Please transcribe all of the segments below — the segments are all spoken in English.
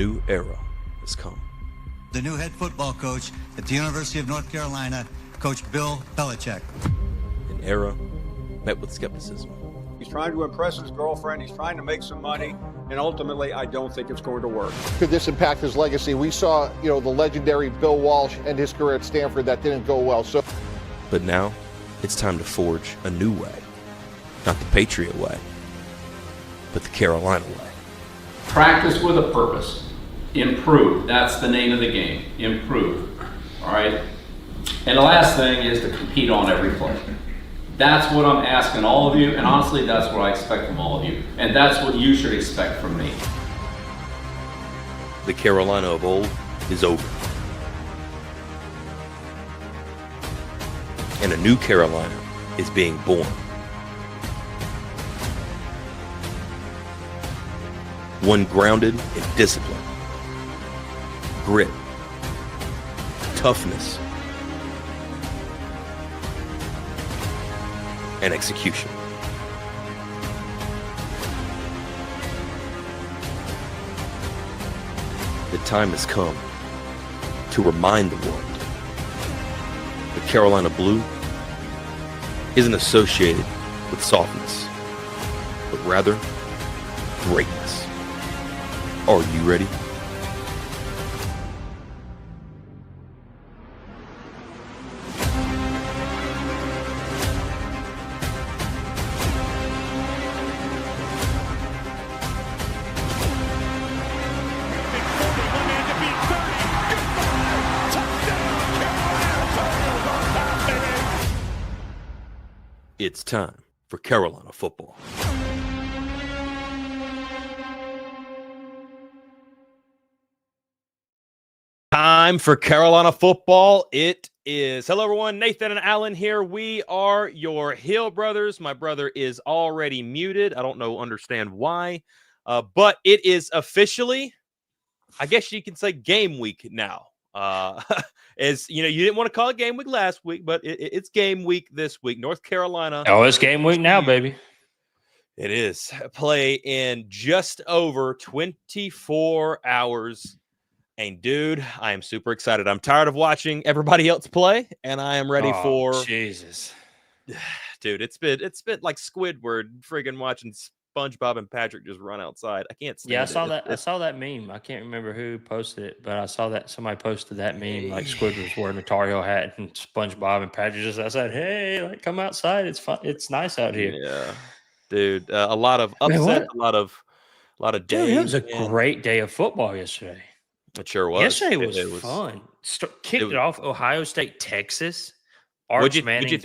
new era has come. The new head football coach at the University of North Carolina, Coach Bill Belichick. An era met with skepticism. He's trying to impress his girlfriend. He's trying to make some money. And ultimately, I don't think it's going to work. Could this impact his legacy? We saw, the legendary Bill Walsh end his career at Stanford. That didn't go well. But now it's time to forge a new way. Not the Patriot way, but the Carolina way. Practice with a purpose. Improve. That's the name of the game. Improve. All right? And the last thing is to compete on every play. That's what I'm asking all of you, and honestly, that's what I expect from all of you. And that's what you should expect from me. The Carolina of old is over. And a new Carolina is being born. One grounded in discipline, grit, toughness, and execution. The time has come to remind the world that Carolina Blue isn't associated with softness, but rather greatness. Are you ready? It's time for Carolina football. Time for Carolina football. It is. Hello, everyone. Nathan and Alan here. We are your Hill brothers. My brother is already muted. I don't understand why, but it is officially, I guess you can say, game week now. As you didn't want to call it game week last week, but it's game week this week. North Carolina. Oh, it's game week now, baby. It is. Play in just over 24 hours. And dude, I am super excited. I'm tired of watching everybody else play, and I am ready for Jesus. Dude, it's been like Squidward friggin' watching SpongeBob and Patrick just run outside. I can't stand it. Yeah, I saw that meme. I can't remember who posted it, but I saw that somebody posted that meme, like Squidward's wearing a Tar Heel hat and SpongeBob and Patrick just outside. Hey, like, come outside. It's fun. It's nice out here. Yeah, dude. A lot of upset. A lot of days. Dude, it was a great day of football yesterday. It sure was. Yesterday was fun. Kicked it off. Ohio State, Texas. Arch Manning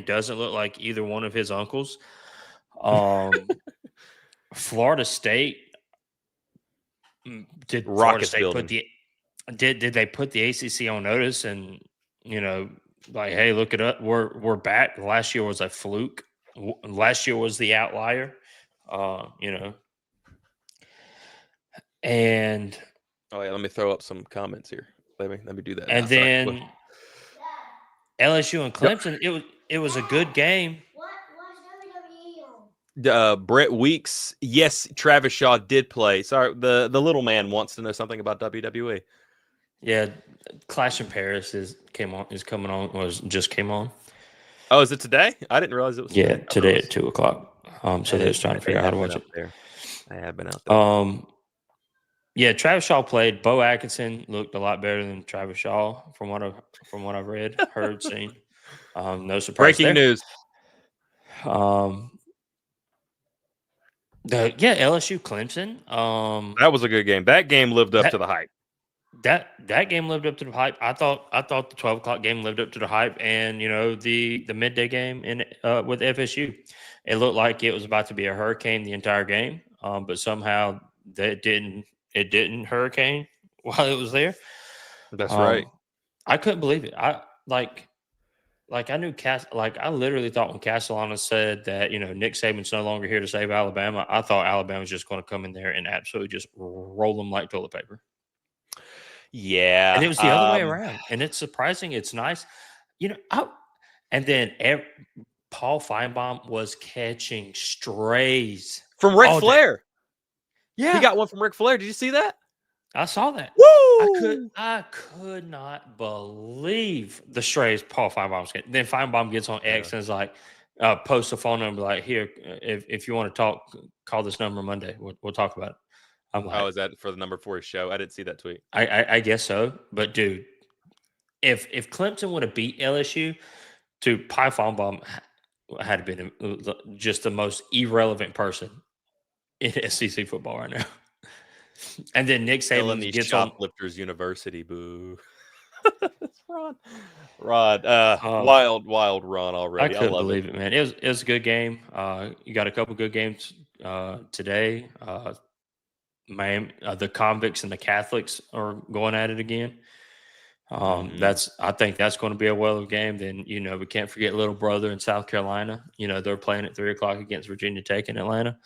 doesn't look like either one of his uncles. Florida State did they put the ACC on notice and like, hey, look it up, we're back. Last year was a fluke. Last year was the outlier. And let me throw up some comments here. Let me do that. And then LSU and Clemson, it was a good game. Brett Weeks, yes, Travis Shaw did play. Sorry, the little man wants to know something about WWE. Yeah, Clash in Paris just came on. Oh, is it today? I didn't realize it was today at 2:00. So they're just trying to figure out how to watch it. I have been out there. Yeah, Travis Shaw played. Bo Atkinson looked a lot better than Travis Shaw from what I've read, heard, seen. No surprise. Breaking news. LSU Clemson. That was a good game. That game lived up to the hype. That game lived up to the hype. I thought the 12:00 game lived up to the hype, and the midday game with FSU, it looked like it was about to be a hurricane the entire game, but somehow it didn't hurricane while it was there. That's right. I couldn't believe it. I knew I literally thought when Castellano said that, Nick Saban's no longer here to save Alabama, I thought Alabama was just going to come in there and absolutely just roll them like toilet paper. Yeah. And it was the other way around. And it's surprising. It's nice. And then Paul Feinbaum was catching strays from Ric Flair. He got one from Ric Flair. Did you see that? I saw that. Woo! I could not believe the strays Paul Feinbaum's getting. Then Feinbaum gets on X and is like, posts a phone number like, here, if you want to talk, call this number Monday. We'll talk about it. I'm like, Oh, is that for the number 4 show? I didn't see that tweet. I guess so. But dude, if Clemson would have beat LSU, dude, Pi Feinbaum had been just the most irrelevant person in SEC football right now. And then Nick Still in Saban the gets on. Shoplifters University, boo. Rod, Oh, wild run already. I I couldn't love believe it, man. It was a good game. You got a couple good games today. The convicts and the Catholics are going at it again. I think that's going to be a well of game. Then we can't forget Little Brother in South Carolina. They're playing at 3:00 against Virginia Tech in Atlanta.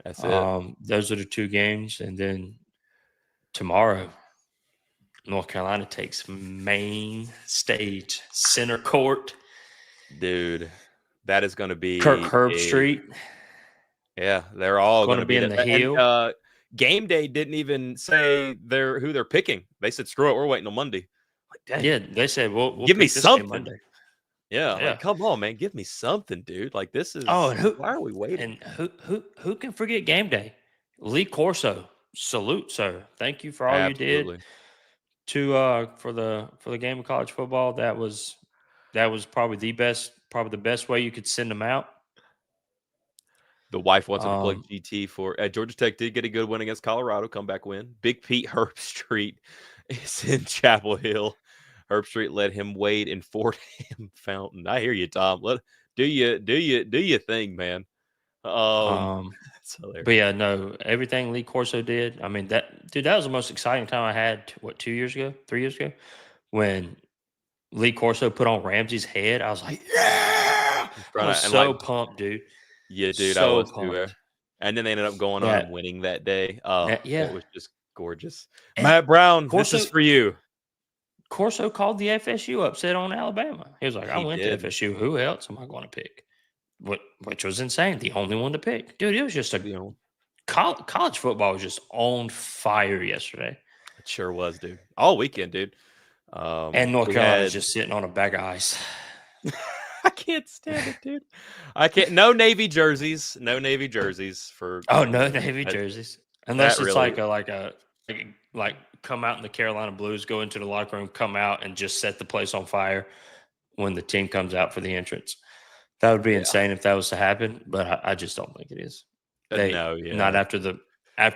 That's it. Those are the 2 games, and then tomorrow, North Carolina takes main stage, center court. Dude, that is going to be Kirk Herbstreit. Yeah, they're all going to be in the Hill. And, Game Day didn't even say who they're picking. They said, "Screw it, we're waiting on Monday." Like, dang. Yeah, they said, "We'll give me pick this something." game Monday. Yeah, like, come on, man, give me something, dude. Like, this is. Oh, and why are we waiting? And who can forget Game Day? Lee Corso, salute, sir. Thank you for all you did for the game of college football. That was probably the best way you could send them out. The wife wants to plug GT for Georgia Tech. Did get a good win against Colorado, comeback win. Big Pete Herbstreit is in Chapel Hill. Herbstreit let him wade in Fordham Fountain. I hear you, Tom. Do you thing, man. But yeah, no, everything Lee Corso did. I mean, that was the most exciting time I had. 3 years ago, when Lee Corso put on Ramsey's head. I was like, yeah, I was so pumped, dude. Yeah, dude, so I was pumped. too. And then they ended up going on and winning that day. It was just gorgeous. And Matt Brown, this is for you. Corso called the FSU upset on Alabama. He was like, I went to FSU. Who else am I going to pick? Which was insane. The only one to pick. Dude, it was just college football was just on fire yesterday. It sure was, dude. All weekend, dude. And North Carolina was just sitting on a bag of ice. I can't stand it, dude. I can't. No Navy jerseys. No Navy jerseys for. Oh, no Navy jerseys. Unless it's really, like come out in the Carolina Blues, go into the locker room, come out and just set the place on fire when the team comes out for the entrance. That would be insane if that was to happen, but I just don't think it is. Not after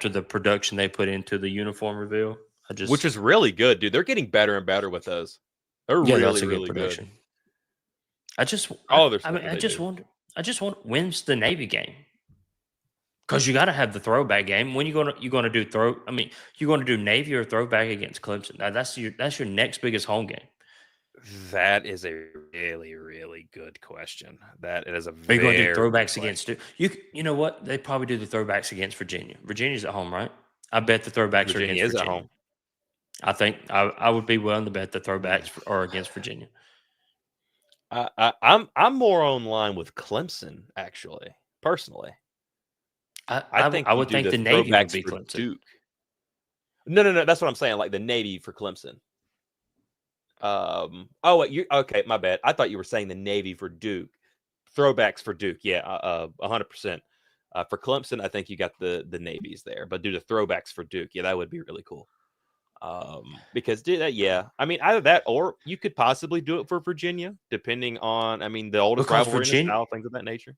the production they put into the uniform reveal. Which is really good, dude. They're getting better and better with those. They're really production. Good. I just wonder when's the Navy game? Because you got to have the throwback game. When you going to do you're going to do Navy or throwback against Clemson. Now that's your next biggest home game. That is a really, really good question. That is a very. Are you going to do throwbacks against you know what? They probably do the throwbacks against Virginia. Virginia's at home, right? I bet the throwbacks are against Virginia. At home. I think I would be willing to bet the throwbacks are against Virginia. I'm more on line with Clemson, actually, personally. I would think the Navy would be Clemson. Duke. No. That's what I'm saying. Like the Navy for Clemson. Oh, wait, you okay? My bad. I thought you were saying the Navy for Duke. Throwbacks for Duke. Yeah, 100%. For Clemson, I think you got the navies there, but do the throwbacks for Duke. Yeah, that would be really cool. Because I mean, either that or you could possibly do it for Virginia, depending on, the oldest rivalry in the South, things of that nature.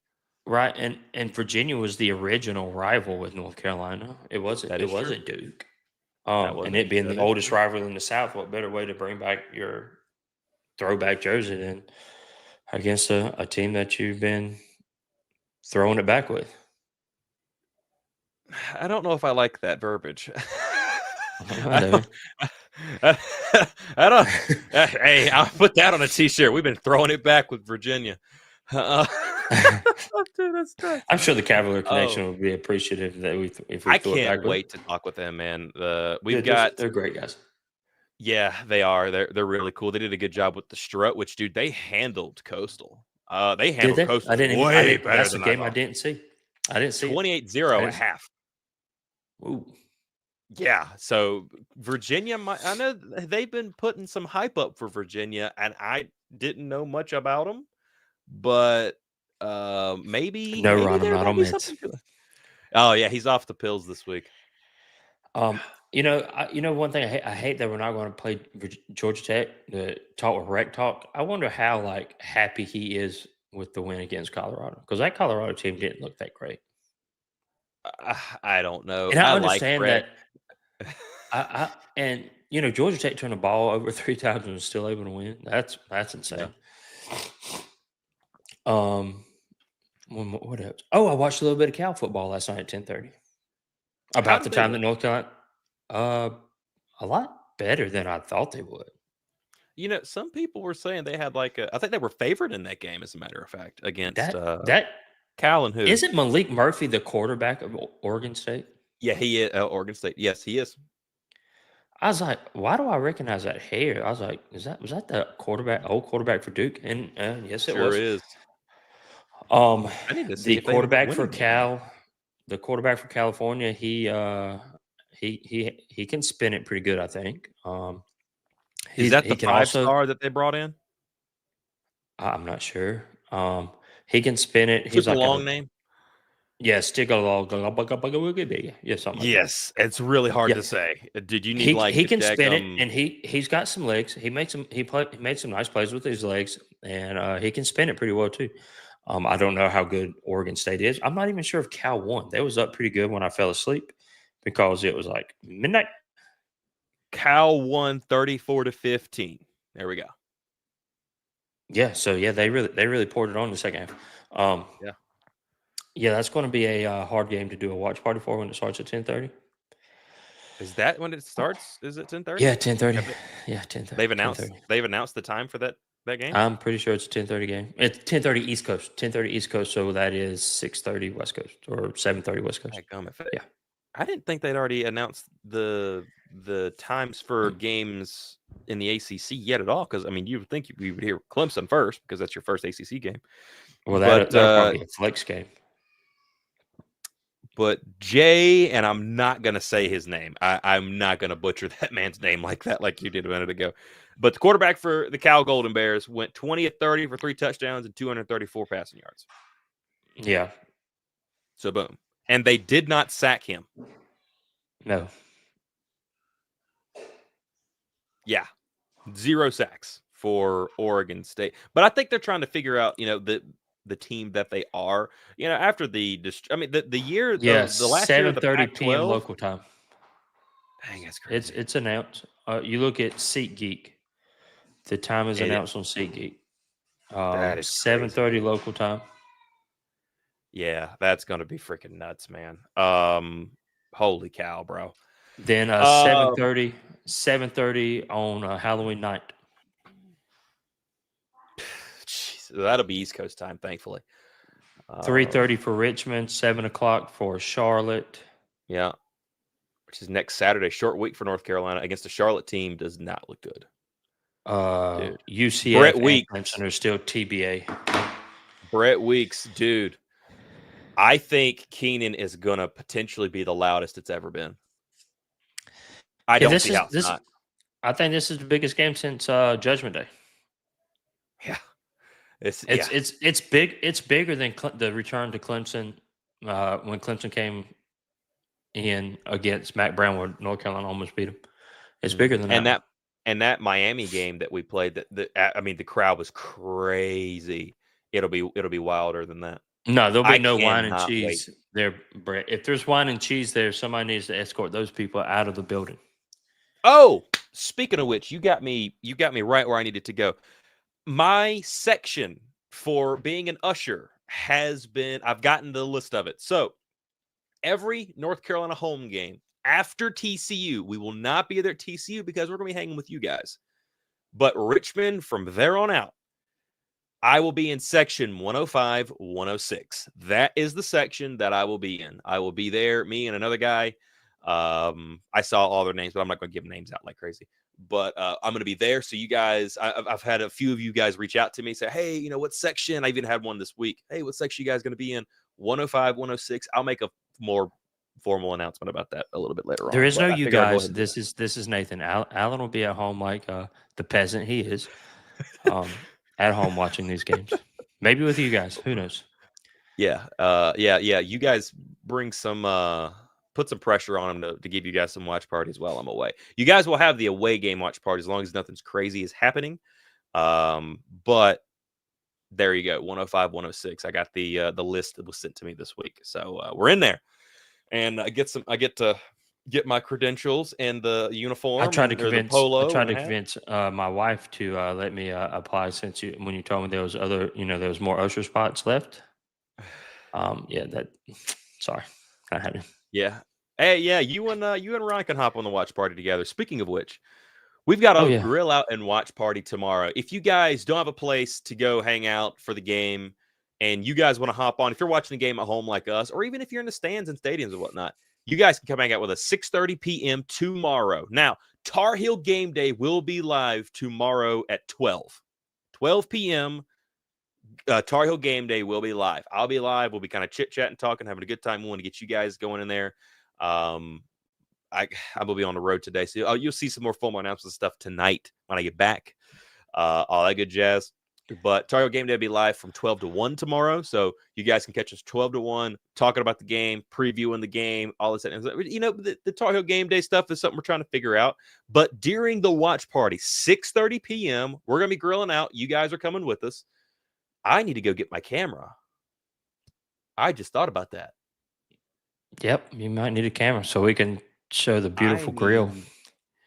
Right, and Virginia was the original rival with North Carolina. It wasn't Duke. And it being the oldest rival in the South, what better way to bring back your throwback jersey than against a team that you've been throwing it back with? I don't know if I like that verbiage. I don't. Hey, I'll put that on a T-shirt. We've been throwing it back with Virginia. Dude, that's tough. I'm sure the Cavalier Connection would be appreciative that if we. I can't wait to talk with them, man. They're great guys. Yeah, they are. They're really cool. They did a good job with the strut, which, dude, they handled Coastal. They handled Coastal way better. That's the game I didn't see. I didn't see 28-0 at half. Ooh. Yeah, so Virginia, I know they've been putting some hype up for Virginia, and I didn't know much about them, but maybe No, Ron, I'm there not might on be meds. something to it. Oh yeah, he's off the pills this week. One thing I hate that we're not going to play Georgia Tech. The talk with Rec Talk. I wonder how happy he is with the win against Colorado, because that Colorado team didn't look that great. I don't know. And I I like understand Brett. that. Georgia Tech turned the ball over 3 times and was still able to win. That's insane. What else? Oh, I watched a little bit of Cal football last night at 10:30. About the time that North Carolina, a lot better than I thought they would. Some people were saying they had I think they were favored in that game, as a matter of fact, against That Cal and who? Isn't Malik Murphy the quarterback of Oregon State? Yeah, he is. Oregon State. Yes, he is. I was like, why do I recognize that hair? I was like, was that the old quarterback for Duke? And yes, it Sure was. is. I need to see the if they even quarterback win for a game. Cal, the quarterback for California, he can spin it pretty good, I think. Is that He the can also. 5-star that they brought in? I'm not sure. He can spin it. He's Super like long name. Yeah, Stigalog. Yeah, something like that. Yes, it's really hard Yeah. to say. Did you need He the can spin it, daggum- and he's got some legs. He made some nice plays with his legs, and he can spin it pretty well too. I don't know how good Oregon State is. I'm not even sure if Cal won. They was up pretty good when I fell asleep because it was like midnight. Cal won 34-15. There we go. Yeah, so yeah, they really poured it on in the second half. Yeah. Yeah, that's going to be a hard game to do a watch party for when it starts at 10:30. Is that when it starts? Is it 10:30? Yeah, 10:30. Yeah, 10:30. They've announced the time for that game? I'm pretty sure it's a 10:30 game. It's 10:30 East Coast. 10:30 East Coast, so that is 6:30 West Coast or 7:30 West Coast. Yeah. I didn't think they'd already announced the times for games in the ACC yet at all, because I mean, you would think we would hear Clemson first because that's your first ACC game. Well, that'll probably be a flex game. But Jay, and I'm not going to say his name. I'm not going to butcher that man's name like that, like you did a minute ago. But the quarterback for the Cal Golden Bears went 20 of 30 for 3 touchdowns and 234 passing yards. Yeah. So boom. And they did not sack him. No. Yeah. 0 sacks for Oregon State. But I think they're trying to figure out, the team that they are, after the year, the last year of the 7:30 Pac-12, p.m. local time. Dang, that's crazy. It's announced. You look at SeatGeek. The time is announced on SeatGeek. That is 7:30 local time. Yeah, that's going to be freaking nuts, man. Holy cow, bro. Then 7:30 on Halloween night. Jeez, that'll be East Coast time, thankfully. 3:30 for Richmond, 7:00 for Charlotte. Yeah, which is next Saturday. Short week for North Carolina against the Charlotte team. Does not look good. UCF Brett and Weeks. Clemson are still TBA. Brett Weeks, dude. I think Keenan is going to potentially be the loudest it's ever been. I don't see how it's not. I think this is the biggest game since Judgment Day. Yeah. It's big. It's bigger than the return to Clemson when Clemson came in against Mac Brown, where North Carolina almost beat him. It's bigger than that. And that Miami game that we played, the crowd was crazy. It'll be wilder than that. No, there'll be no wine and cheese there, Brett. If there's wine and cheese there, somebody needs to escort those people out of the building. Oh, speaking of which, you got me right where I needed to go. My section for being an usher I've gotten the list of it. So every North Carolina home game after TCU, we will not be there at TCU because we're going to be hanging with you guys. But Richmond, from there on out, I will be in section 105, 106. That is the section that I will be in. I will be there, me and another guy. I saw all their names, but I'm not going to give names out like crazy. But I'm going to be there. So you guys, I've had a few of you guys reach out to me, say, hey, what section? I even had one this week. Hey, what section you guys going to be in? 105, 106. I'll make a more formal announcement about that a little bit later on. There is but no I you figured I'd go guys. ahead and do This is Nathan. Alan will be at home like the peasant he is, at home watching these games. Maybe with you guys. Who knows? Yeah. Yeah. You guys bring some put some pressure on them to give you guys some watch parties while I'm away. You guys will have the away game watch party as long as nothing's crazy is happening. But there you go. 105, 106. I got the list that was sent to me this week. So we're in there. And I get to get my credentials and the uniform. I tried to or the convince polo. I tried and to the hat. convince my wife to let me apply since when you told me there was there was more usher spots left. That sorry, not happening. Yeah. Hey, yeah, you and Ryan can hop on the watch party together. Speaking of which, we've got Oh a yeah. grill out and watch party tomorrow. If you guys don't have a place to go hang out for the game and you guys want to hop on, if you're watching the game at home like us, or even if you're in the stands and stadiums and whatnot, you guys can come hang out with us 6:30 p.m. tomorrow. Now, Tar Heel Game Day will be live tomorrow at 12 p.m. Tar Heel Game Day will be live. I'll be live. We'll be kind of chit-chatting, talking, having a good time. We want to get you guys going in there. I will be on the road today, so you'll see some more formal announcements and stuff tonight when I get back. All that good jazz. But Tar Heel Game Day will be live from 12 to 1 tomorrow, so you guys can catch us 12 to 1, talking about the game, previewing the game, all this. The Tar Heel Game Day stuff is something we're trying to figure out. But during the watch party, 6:30 p.m., we're going to be grilling out. You guys are coming with us. I need to go get my camera. I just thought about that. Yep, you might need a camera so we can show the beautiful grill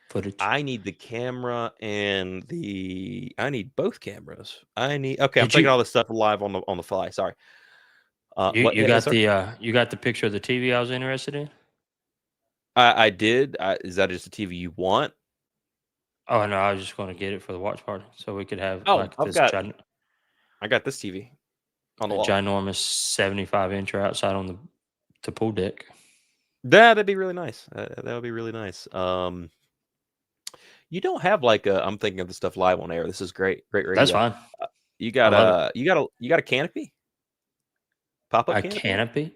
footage. I need the camera and I need both cameras. I'm taking all this stuff live on the fly. Sorry. You got the picture of the TV I was interested in? I did. Is that just the TV you want? Oh no, I was just going to get it for the watch party so we could have I got this TV on the wall. Ginormous 75-incher outside on the pool deck. That'd be really nice. That would be really nice. You don't have I'm thinking of the stuff live on air. This is great radio. That's fine. You got a canopy? Pop-up canopy?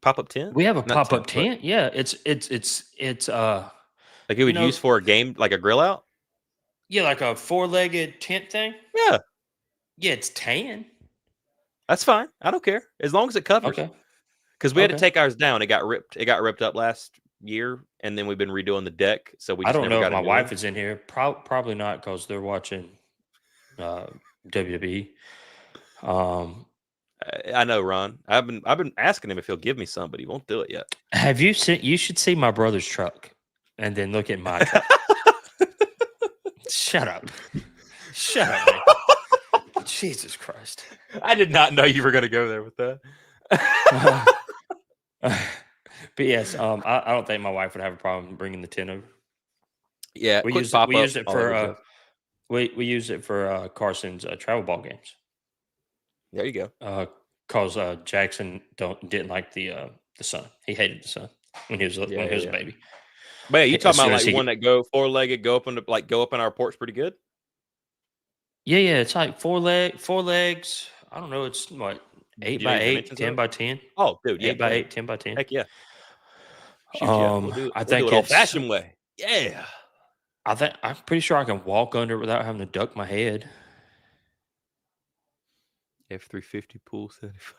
Pop-up tent? We have a pop-up tent. Yeah, it's like it would use for a game, like a grill out? Yeah, like a 4-legged tent thing. Yeah. Yeah, it's tan. That's fine. I don't care as long as it covers. Okay. Because we had to take ours down. It got ripped up last year, and then we've been redoing the deck. So I don't know if my wife is in here. Probably not, because they're watching WWE. I know, Ron. I've been asking him if he'll give me some, but he won't do it yet. Have you seen? You should see my brother's truck, and then look at my truck. Shut up. Shut up, man. Jesus Christ. I did not know you were going to go there with that. But yes, I don't think my wife would have a problem bringing the tent over. Yeah, we used it for Carson's travel ball games. There you go. Because Jackson didn't like the sun. He hated the sun when he was a baby. But yeah, you talking about like one that go 4-legged, go up in our porch pretty good? Yeah, it's like four legs. I don't know. It's what 8 by 8, 10 by 10. Oh, dude, yeah, 8 by 8, 10 by 10. Heck yeah. We'll do it old-fashioned way. Yeah. I'm pretty sure I can walk under it without having to duck my head. F350 pool 75.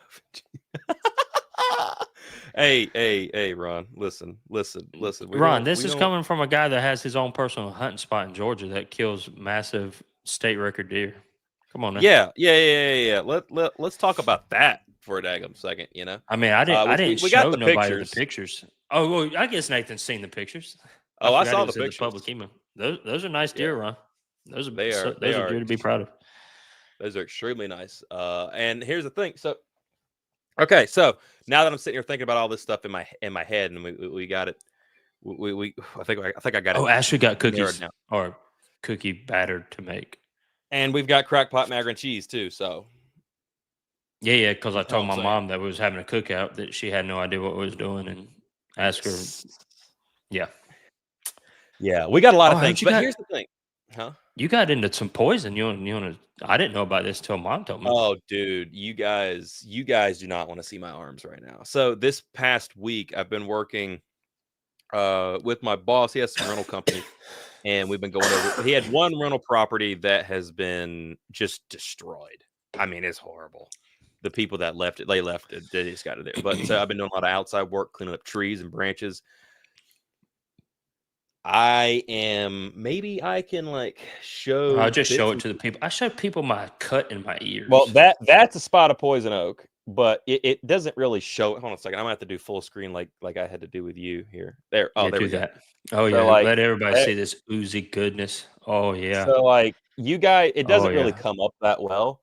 Hey, Ron, listen. Ron, this is coming from a guy that has his own personal hunting spot in Georgia that kills massive state record deer. Come on now. Yeah. Let's talk about that for a daggum second, you know? I mean, I didn't show nobody the pictures. Oh, well, I guess Nathan's seen the pictures. I saw the pictures. Public email. Those are nice deer, Ron. Those are deer to be proud of. Those are extremely nice. And here's the thing. So now that I'm sitting here thinking about all this stuff in my head, and we got it. I think I got it. Oh, Ashley got cookies or cookie batter to make. And we've got crackpot macaroni and cheese too. So yeah, because I told my mom that we was having a cookout that she had no idea what we was doing, and asked her. Yeah, we got a lot of things. But here's the thing. Huh? You got into some poison. I didn't know about this till Mom told me. Oh, dude, you guys do not want to see my arms right now. So this past week, I've been working with my boss. He has some rental company, and we've been going over. He had one rental property that has been just destroyed. I mean, it's horrible. The people that left it, they left it. They just got it there. But so I've been doing a lot of outside work, cleaning up trees and branches. Maybe I can like show. I'll just show it bits to the people. I show people my cut in my ears. Well, that's a spot of poison oak, but it doesn't really show it. Hold on a second. I'm gonna have to do full screen like I had to do with you here. There. Oh, yeah, there do we go. that. Oh yeah, like, let everybody see this oozy goodness. Oh yeah. So like you guys, it doesn't really yeah. come up that well,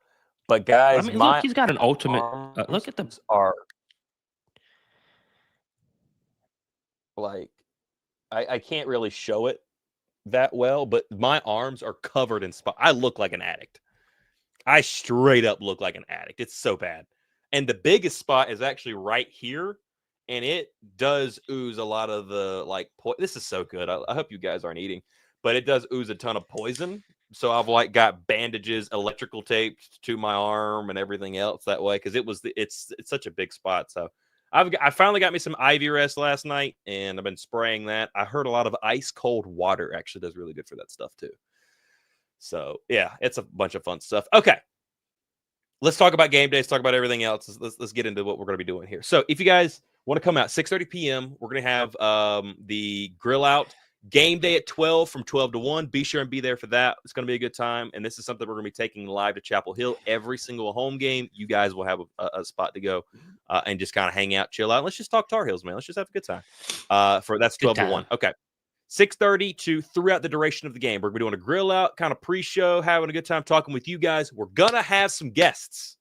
but guys, I mean, my look, he's got an ultimate. Look at the. arms are like I can't really show it that well, but my arms are covered in spot. I look like an addict. I straight up look like an addict. It's so bad. And the biggest spot is actually right here. And it does ooze a lot of the like, this is so good. I hope you guys aren't eating, but it does ooze a ton of poison. So I've like got bandages, electrical taped to my arm and everything else that way. Cause it's such a big spot. So I finally got me some Ivy Rest last night and I've been spraying that. I heard a lot of ice cold water actually does really good for that stuff too. So yeah, it's a bunch of fun stuff. Okay. Let's talk about game day. Let's talk about everything else. Let's get into what we're going to be doing here. So if you guys want to come out 6:30 p.m., we're going to have the grill out game day at 12 from 12 to 1. Be sure and be there for that. It's going to be a good time. And this is something we're going to be taking live to Chapel Hill. Every single home game, you guys will have a spot to go and just kind of hang out, chill out. Let's just talk Tar Heels, man. Let's just have a good time. That's 12 to 1. Okay. 6:30 to throughout the duration of the game. We're going to be doing a grill out, kind of pre-show, having a good time talking with you guys. We're going to have some guests.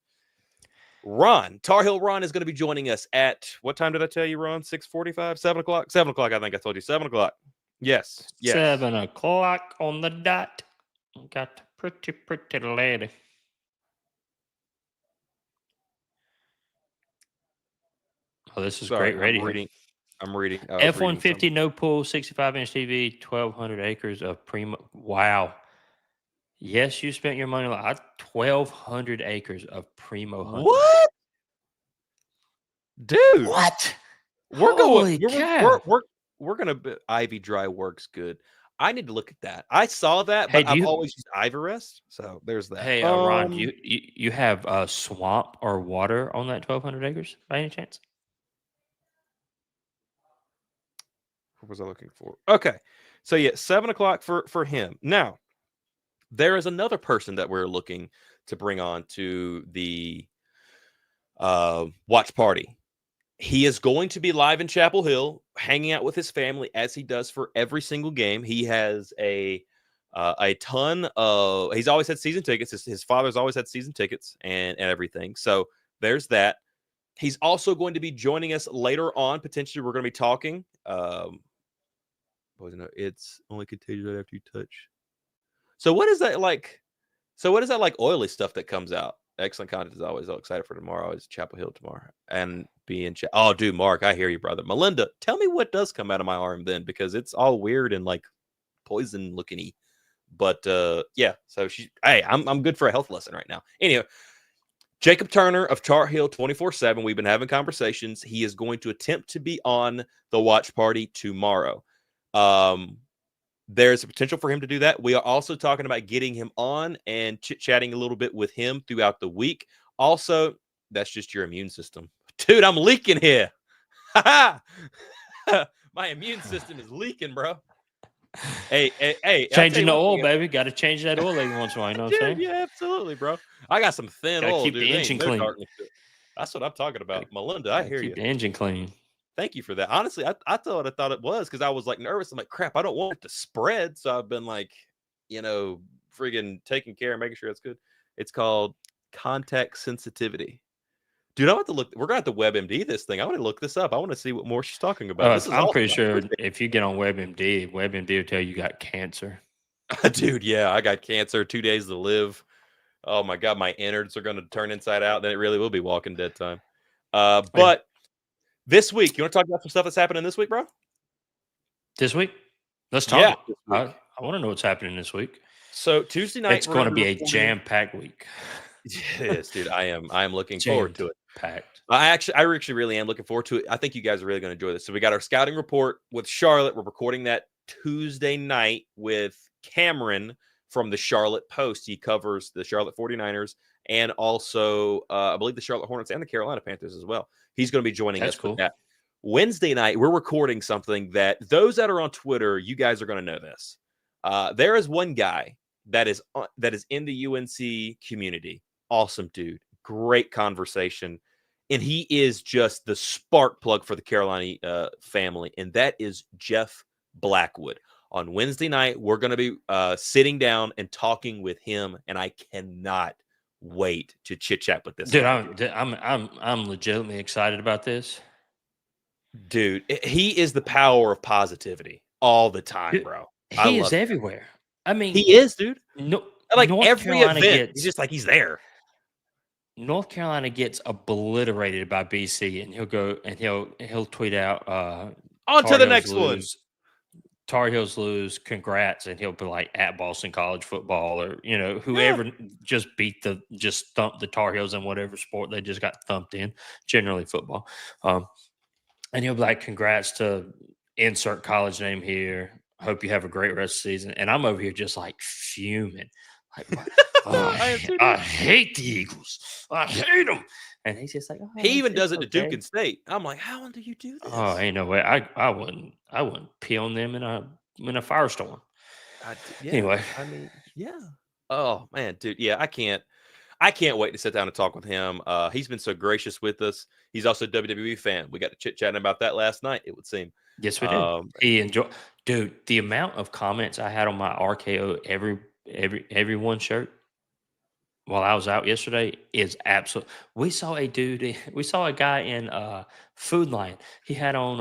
Tar Heel Ron is going to be joining us at, what time did I tell you, Ron? 6:45, 7 o'clock? 7 o'clock, I think I told you. 7 o'clock. Yes. 7 o'clock on the dot. Got a pretty lady. Oh, this is great radio. I'm reading. F-150 no pool, 65-inch TV, 1,200 acres of primo. Wow. Yes, you spent your money like 1,200 acres of primo hunting. What? Dude. What? We're Holy going. cow. We're gonna. Ivy Dry works good. I need to look at that. I saw that, Hey, but I've always used Ivy Rest, so there's that. Hey, Ron, you have swamp or water on that 1,200 acres by any chance? What was I looking for? Okay, so yeah, 7 o'clock for him. Now, there is another person that we're looking to bring on to the watch party. He is going to be live in Chapel Hill, hanging out with his family as he does for every single game. He has a ton of. He's always had season tickets. His father's always had season tickets and everything. So there's that. He's also going to be joining us later on. Potentially, we're going to be talking. It's only contagious right after you touch. So what is that like? So what is that like oily stuff that comes out? Excellent content is always so excited for tomorrow. Is Chapel Hill tomorrow and be in oh, dude, Mark, I hear you, brother. Melinda, tell me what does come out of my arm then, because it's all weird and like poison looking-y. But yeah, so I'm good for a health lesson right now. Anyway, Jacob Turner of Tar Heel 24/7. We've been having conversations. He is going to attempt to be on the watch party tomorrow. There's a potential for him to do that. We are also talking about getting him on and chit-chatting a little bit with him throughout the week. Also, that's just your immune system. Dude, I'm leaking here. My immune system is leaking, bro. Hey. Changing the oil, baby. Got to change that oil every once in a while. You know what I'm saying? Yeah, absolutely, bro. I got some thin oil. Keep the engine clean. That's what I'm talking about. Melinda, I hear you. Keep the engine clean. Thank you for that. Honestly, I thought it was because I was like nervous. I'm like, crap, I don't want it to spread. So I've been like, friggin' taking care and making sure it's good. It's called contact sensitivity. Dude, I want to look. We're going to have to WebMD this thing. I want to look this up. I want to see what more she's talking about. I'm pretty sure if you get on WebMD will tell you got cancer. Dude, yeah, I got cancer. 2 days to live. Oh my God, my innards are going to turn inside out. Then it really will be Walking Dead time. But this week, you want to talk about some stuff that's happening this week, bro? This week? Let's talk. Yeah, I want to know what's happening this week. So Tuesday night, It's going to be a jam-packed week. It is, dude. I am looking forward to it. Packed. I actually really am looking forward to it. I think you guys are really going to enjoy this. So we got our scouting report with Charlotte. We're recording that Tuesday night with Cameron from the Charlotte Post. He covers the Charlotte 49ers and also, I believe, the Charlotte Hornets and the Carolina Panthers as well. He's going to be joining us with that. Wednesday night, we're recording something that those that are on Twitter, you guys are going to know this. There is one guy that is in the UNC community. Awesome dude. Great conversation. And he is just the spark plug for the Carolina family. And that is Jeff Blackwood. On Wednesday night, we're going to be sitting down and talking with him. And I cannot wait to chit chat with this guy. I'm legitimately excited about this. Dude, he is the power of positivity all the time, bro. He is everywhere. I mean, he is, dude. No, like every event, he's just like he's there. North Carolina gets obliterated by BC, and he'll go and he'll tweet out on to the next one. Tar Heels lose, congrats, and he'll be like at Boston College football or whoever just thumped the Tar Heels in whatever sport they just got thumped in, generally football. And he'll be like, congrats to insert college name here. Hope you have a great rest of the season. And I'm over here just like fuming. Like, I hate the Eagles. I hate them. And he's just like, he even does it to Duke and State. I'm like, how do you do this? Oh, ain't no way. I wouldn't pee on them in a firestorm. Anyway, I mean, yeah. Oh man, dude. Yeah, I can't wait to sit down and talk with him. He's been so gracious with us. He's also a WWE fan. We got to chit-chatting about that last night, it would seem. Yes, we did. He enjoyed. Dude, the amount of comments I had on my RKO everyone shirt while I was out yesterday is absolute. We saw a guy in Food Lion. He had on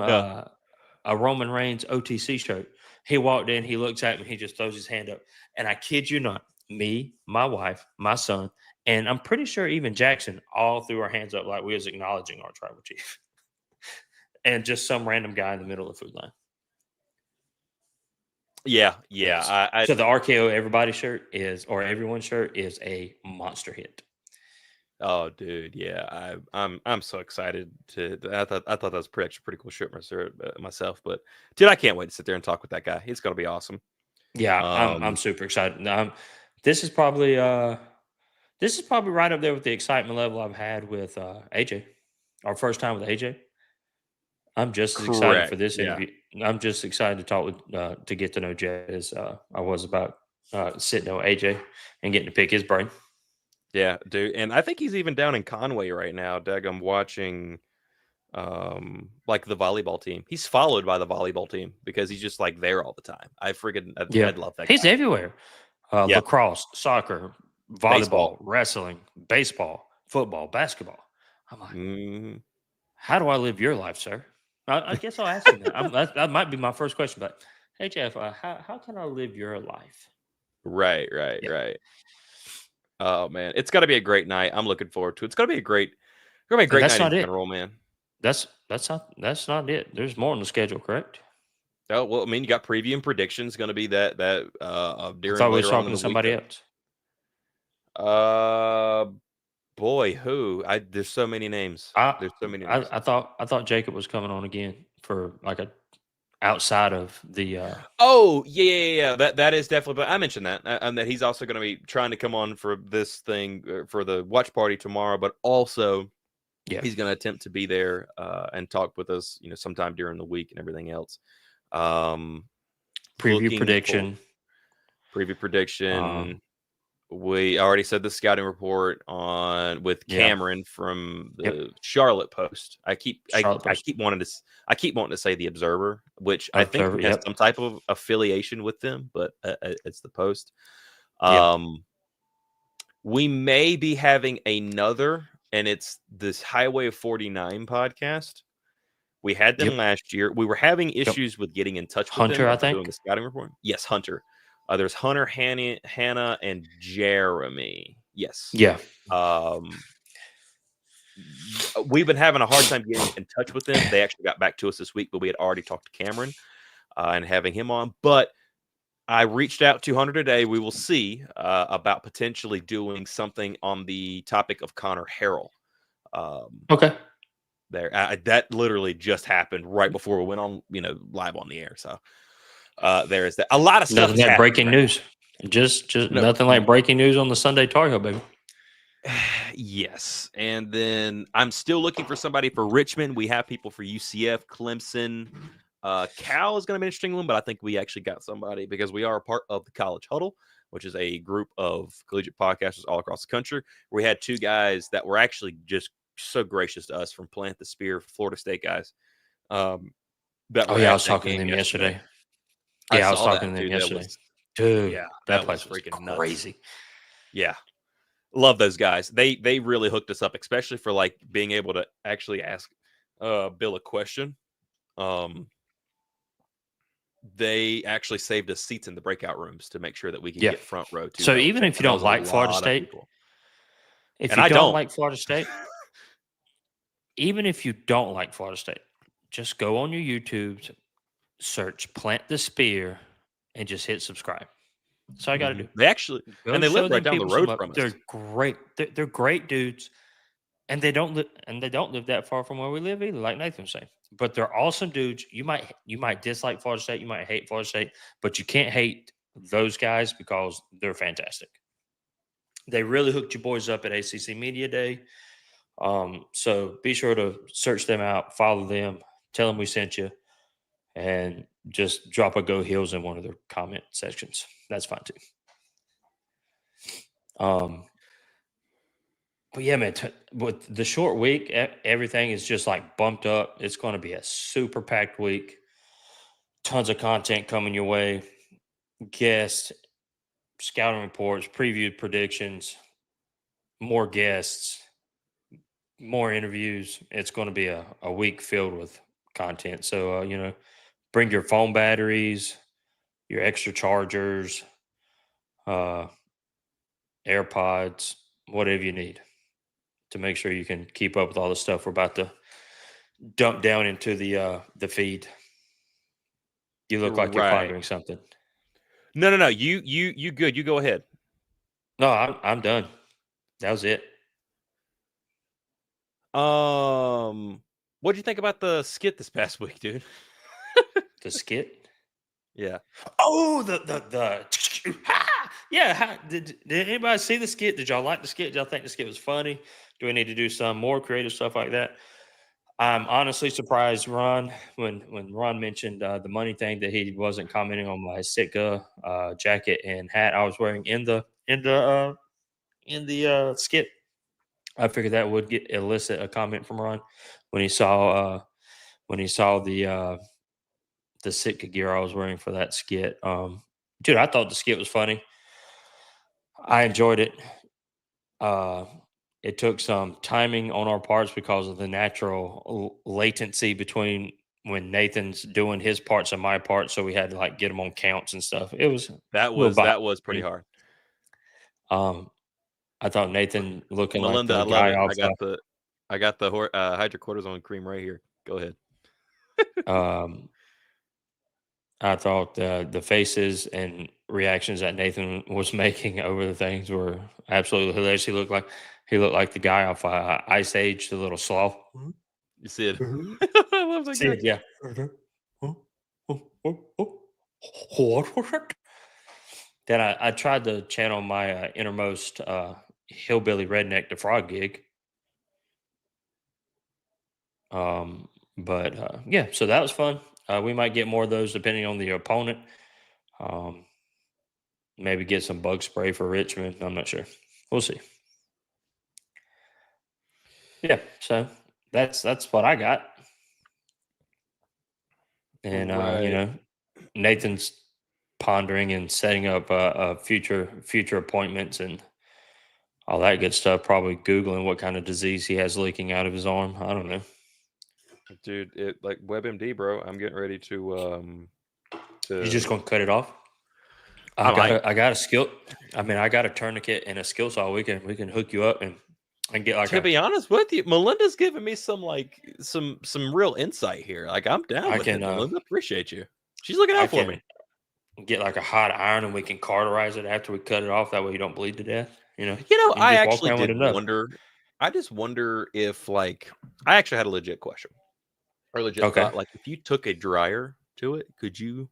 a Roman Reigns OTC shirt. He walked in, he looks at me, he just throws his hand up. And I kid you not, me, my wife, my son, and I'm pretty sure even Jackson all threw our hands up like we was acknowledging our tribal chief. And just some random guy in the middle of the Food Line. Yeah. So the RKO everybody shirt everyone shirt is a monster hit. Oh, dude, yeah. I'm so excited I thought that was pretty cool shirt myself. But dude, I can't wait to sit there and talk with that guy. It's gonna be awesome. Yeah, I'm super excited. This is probably right up there with the excitement level I've had with AJ. Our first time with AJ. I'm just as excited for this interview. I'm just excited to talk with to get to know Jay as I was about sitting on AJ and getting to pick his brain. Yeah, dude. And I think he's even down in Conway right now. Doug, I'm watching like the volleyball team. He's followed by the volleyball team because he's just like there all the time. I'd love that guy. He's everywhere. Lacrosse, soccer, volleyball, wrestling, baseball, football, basketball. I'm like, how do I live your life, sir? I guess I'll ask you that. That might be my first question. But hey, Jeff, how can I live your life? Right. Oh man, it's got to be a great night. I'm looking forward to it. It's going to be a great night in general, man. That's not it. There's more on the schedule, correct? Oh well, I mean, you got preview and predictions going to be that during. I thought we were talking to somebody else. Boy, who? There's so many names. There's so many names. I thought Jacob was coming on again for like a outside of the. Oh yeah. That is definitely. But I mentioned that and that he's also going to be trying to come on for this thing for the watch party tomorrow, but also he's going to attempt to be there and talk with us, sometime during the week and everything else. Preview prediction. We already said the scouting report with Cameron from the Charlotte Post. I keep wanting to say the Observer, which I think has some type of affiliation with them, but it's the Post. We may be having another, and it's this Highway of 49 podcast. We had them last year. We were having issues with getting in touch with Hunter, them. I think. Doing the scouting report. Yes, Hunter. There's Hunter, Hannah, and Jeremy. Yes. Yeah. We've been having a hard time getting in touch with them. They actually got back to us this week, but we had already talked to Cameron and having him on. But I reached out to Hunter today. We will see about potentially doing something on the topic of Connor Harrell. Okay. That literally just happened right before we went on, live on the air. So there is that. A lot of stuff. Nothing like breaking news. Just nothing like breaking news on the Sunday Tar Heel, baby. Yes. And then I'm still looking for somebody for Richmond. We have people for UCF, Clemson. Cal is going to be an interesting one, but I think we actually got somebody because we are a part of the College Huddle, which is a group of collegiate podcasters all across the country. We had two guys that were actually just so gracious to us from Plant the Spear, Florida State guys. I was talking to them yesterday. Yeah, I was talking to them yesterday. Dude, that place was freaking crazy. Nuts. Yeah. Love those guys. They really hooked us up, especially for like being able to actually ask Bill a question. They actually saved us seats in the breakout rooms to make sure that we could get front row too. So even if you don't like Florida State, even if you don't like Florida State, just go on your YouTube, search Plant the Spear, and just hit subscribe. That's all I got to do. They actually, and they live right down the road from us. They're great. They're great dudes, and they don't live that far from where we live either. Like Nathan was saying, but they're awesome dudes. You might dislike Florida State, you might hate Florida State, but you can't hate those guys because they're fantastic. They really hooked you boys up at ACC Media Day. So be sure to search them out, follow them, tell them we sent you, and just drop a Go Heels in one of their comment sections. That's fine too. But yeah, man, with the short week, everything is just like bumped up. It's going to be a super packed week. Tons of content coming your way. Guests, scouting reports, previewed predictions, more guests, more interviews. It's going to be a week filled with content. So, bring your phone batteries, your extra chargers, AirPods, whatever you need to make sure you can keep up with all the stuff we're about to dump down into the feed. You look like you're pondering something. No. You good. You go ahead. No, I'm done. That was it. What'd you think about the skit this past week, dude? The skit? Yeah. Oh, the yeah. Did anybody see the skit? Did y'all like the skit? Did y'all think the skit was funny? Do we need to do some more creative stuff like that? I'm honestly surprised, Ron, when Ron mentioned the money thing, that he wasn't commenting on my Sitka jacket and hat I was wearing in the skit. I figured that would elicit a comment from Ron when he saw the Sitka gear I was wearing for that skit. Dude, I thought the skit was funny. I enjoyed it. It took some timing on our parts because of the natural latency between when Nathan's doing his parts and my parts, so we had to like get them on counts and stuff. That was pretty hard. I thought Nathan looking Melinda, like the I guy love off. it. I got the hydrocortisone cream right here. Go ahead. I thought the faces and reactions that Nathan was making over the things were absolutely hilarious. He looked like the guy off Ice Age, the little sloth. You see it? I love that guy. Yeah. What was it? Then I tried to channel my innermost hillbilly redneck to frog gig. Yeah, so that was fun. We might get more of those depending on the opponent. Maybe get some bug spray for Richmond. I'm not sure. We'll see. Yeah, so that's what I got. And Nathan's pondering and setting up future appointments and all that good stuff. Probably Googling what kind of disease he has leaking out of his arm. I don't know. Dude, it like WebMD, bro. I'm getting ready to You're just gonna cut it off? I got a skill. I mean, I got a tourniquet and a skill saw. We can hook you up and get like. To be honest with you, Melinda's giving me some real insight here. Like I'm down with it. Melinda, appreciate you. She's looking out for me. get like a hot iron and we can cauterize it after we cut it off. That way you don't bleed to death. You know, You know, you can I just walk actually around with did enough. wonder. I just wonder if, like, I actually had a legit question or legit Okay. thought. Like, if you took a dryer to it, could you,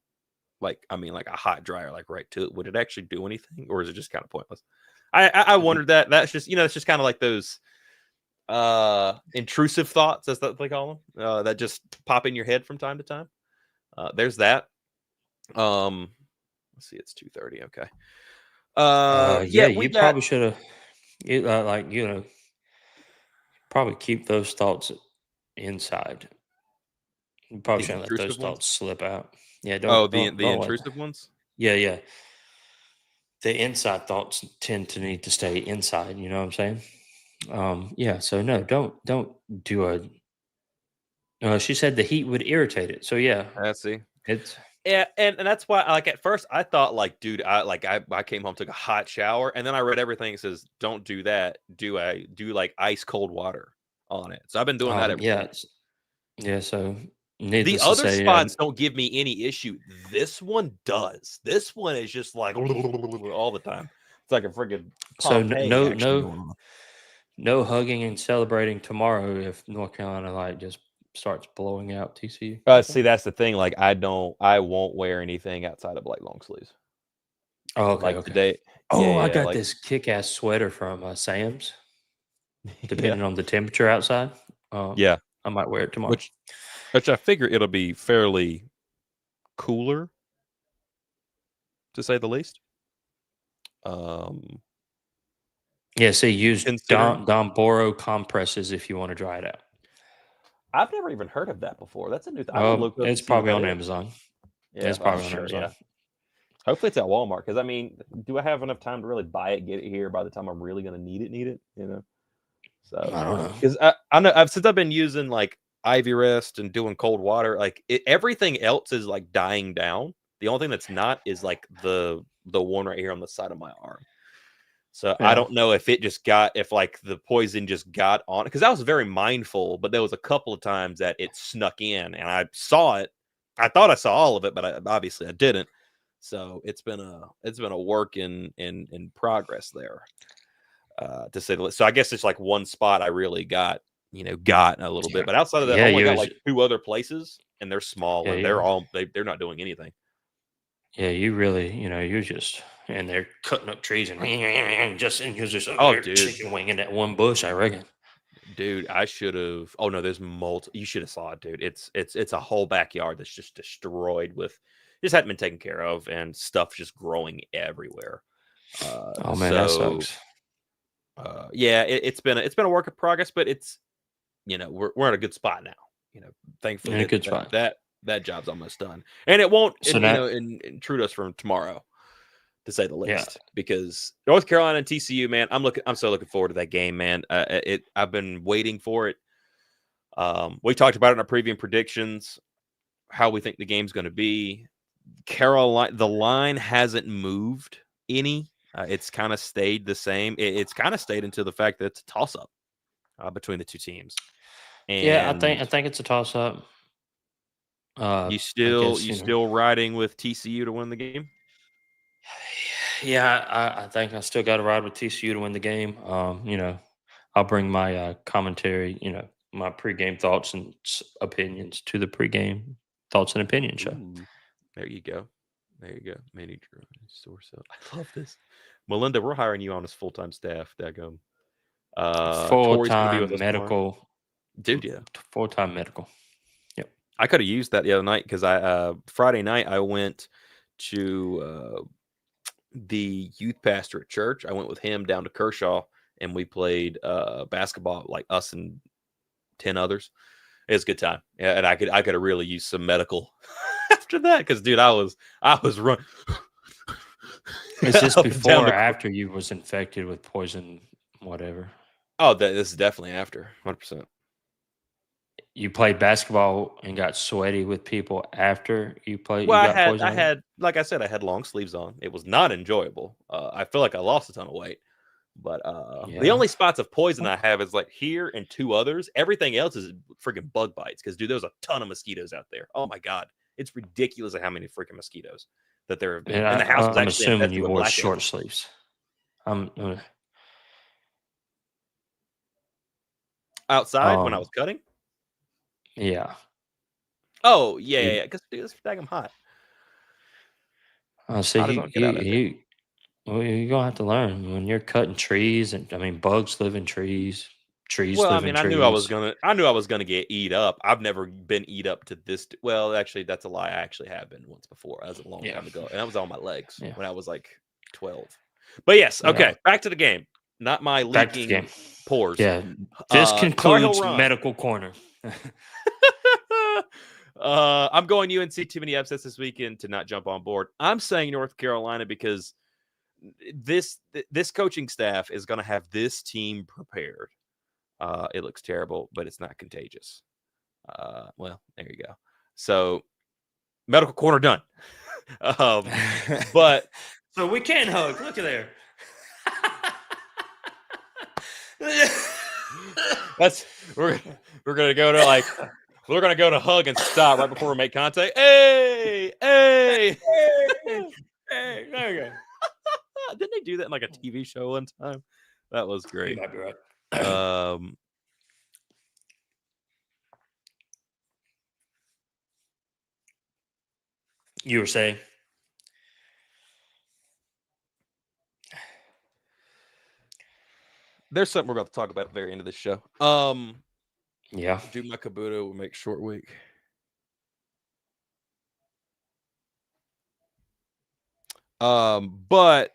like, I mean, like a hot dryer, like right to it, would it actually do anything, or is it just kind of pointless? I wondered that. That's just, it's just kind of like those intrusive thoughts, as that they call them, that just pop in your head from time to time. There's that. Let's see, it's 2:30. Okay. Yeah, Yeah, we you got. probably should have, probably keep those thoughts inside. You probably The shouldn't let those intrusive ones. thoughts slip out. Yeah, Oh, don't the don't the don't let. intrusive ones. Yeah, yeah. The inside thoughts tend to need to stay inside. You know what I'm saying? Yeah. So no, don't do a. She said the heat would irritate it. So yeah, I see. it's Yeah, and that's why, like, at first I thought, like, dude, I came home, took a hot shower, and then I read everything. It says don't do that. Do like ice cold water on it. So I've been doing that ever yeah, since. yeah. So The needless to other say, spots don't give me any issue. This one does. This one is just like all the time. It's like a friggin' so Pompeii action going on. no hugging and celebrating tomorrow if North Carolina like just starts blowing out TCU. See, that's the thing. Like, I won't wear anything outside of like long sleeves. Oh, okay, Like okay. today, Oh, I yeah, got like this kick-ass sweater from Sam's. yeah, Depending on the temperature outside, yeah. I might wear it tomorrow. Which I figure it'll be fairly cooler, to say the least. Yeah, see, use Considering Don Boro compresses if you want to dry it out. I've never even heard of that before. That's a new thing. I'm gonna look up and It's see what probably that on is. Amazon. Yeah, It's I'm probably on sure. Amazon. Yeah, hopefully it's at Walmart, because I mean, do I have enough time to really buy it, get it here by the time I'm really gonna need it? Need it, So, I don't know. because I know since I've been using like Ivy Rest and doing cold water, like everything else is like dying down. The only thing that's not is like the one right here on the side of my arm. So I Yeah. don't know if if like the poison just got on, because I was very mindful, but there was a couple of times that it snuck in and I saw it. I thought I saw all of it, but obviously I didn't. So it's been a work in progress there, to say the least. So I guess it's like one spot I really got a little bit, but outside of that, I Yeah, only you got was like two other places, and they're small yeah, and you they're not doing anything. yeah, you really, you're just and they're cutting up trees and just and you're just up Oh, there dude. chicken winging that one bush, I reckon. Dude, I should have. Oh no, there's You should have saw it, dude. It's a whole backyard that's just destroyed with, just hadn't been taken care of, and stuff just growing everywhere. Oh man, that So sucks. yeah, it's been a work in progress, but it's we're in a good spot now. Thankfully In a good spot. that job's almost done, and it won't So now, intrude us from tomorrow, to say the yeah, least, because North Carolina and TCU, man, I'm so looking forward to that game, man. I've been waiting for it. We talked about it in our preview predictions, how we think the game's going to be. Carolina, the line hasn't moved any. It's kind of stayed the same. It's kind of stayed into the fact that it's a toss up between the two teams. yeah. And I think it's a toss up. you I still guess you still riding with TCU to win the game? Yeah, I think I still got to ride with TCU to win the game. I'll bring my commentary, my pregame thoughts and opinions to the pregame thoughts and opinion show. Ooh, there you go. There you go. Manager source up. I love this. Melinda, we're hiring you on as full-time staff. Daggum. Tori's gonna be with Full-time us tomorrow. medical. Dude, yeah. Full-time medical. Yep. I could have used that the other night, because I Friday night I went to the youth pastor at church. I went with him down to Kershaw, and we played basketball, like us and 10 others. It was a good time. Yeah, and I could have really used some medical after that, because dude, I was running. Is this before or after you was infected with poison, whatever? Oh, this is definitely after, 100%. You played basketball and got sweaty with people after you played. Well, You got poison. I had, like I said, I had long sleeves on. It was not enjoyable. I feel like I lost a ton of weight, but the only spots of poison I have is like here and two others. Everything else is freaking bug bites, because dude, there's a ton of mosquitoes out there. Oh my god, it's ridiculous how many freaking mosquitoes. that there have been. And And the house was I'm actually assuming infested you with wore black short ants. sleeves. Outside when I was cutting. Yeah. Oh yeah. Because it's daggum hot. So Hot as all get out out there. well, you're gonna have to learn when you're cutting trees, and I mean, bugs live in trees. Trees Well, I live in mean, I knew I was trees. gonna get eat up. I've never been eat up to this. Well, actually, that's a lie. I actually have been once before. That was a long Yeah. time ago, and that was on my legs Yeah. when I was like 12. But yes, Yeah. okay. Back to the game. Not my Back to the game. leaking pores. Yeah. This Tar Heel concludes run. medical corner. I'm going UNC. Too many upsets this weekend to not jump on board. I'm saying North Carolina because this coaching staff is going to have this team prepared. It looks terrible, but it's not contagious. Well, there you go. So, medical corner done. But so we can hug. Look at there. we're gonna go to we're gonna go to hug and stop right before we make contact. Hey. Hey, there you go. Didn't they do that in like a TV show one time? That was great. You might be right. You were saying? There's something we're about to talk about at the very end of this show. Yeah. Do my Kabuto will make short week. But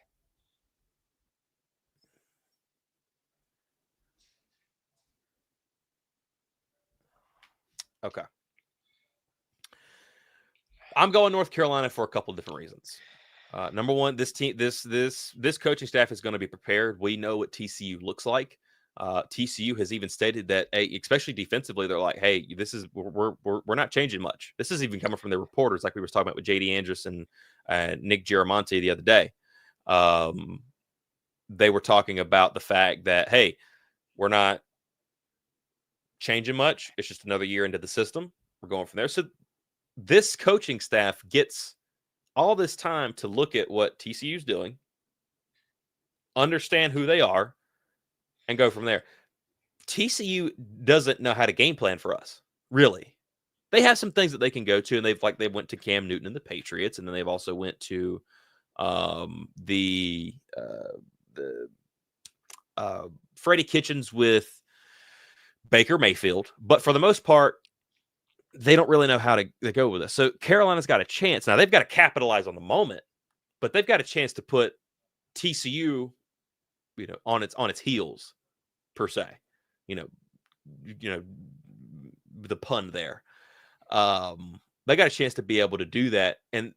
okay. I'm going North Carolina for a couple of different reasons. Number one, this coaching staff is going to be prepared. We know what TCU looks like. TCU has even stated that, especially defensively, they're like, "Hey, we're not changing much." This is even coming from their reporters, like we were talking about with JD Anderson and Nick Giramonte the other day. They were talking about the fact that, hey, we're not changing much. It's just another year into the system. We're going from there. So this coaching staff gets all this time to look at what TCU's doing, understand who they are, and go from there. TCU doesn't know how to game plan for us, really. They have some things that they can go to, and they went to Cam Newton and the Patriots, and then they've also went to Freddie Kitchens with Baker Mayfield. But for the most part, they don't really know how to go with us. So Carolina's got a chance. Now, they've got to capitalize on the moment, but they've got a chance to put TCU, on its heels, per se. The pun there. They got a chance to be able to do that. And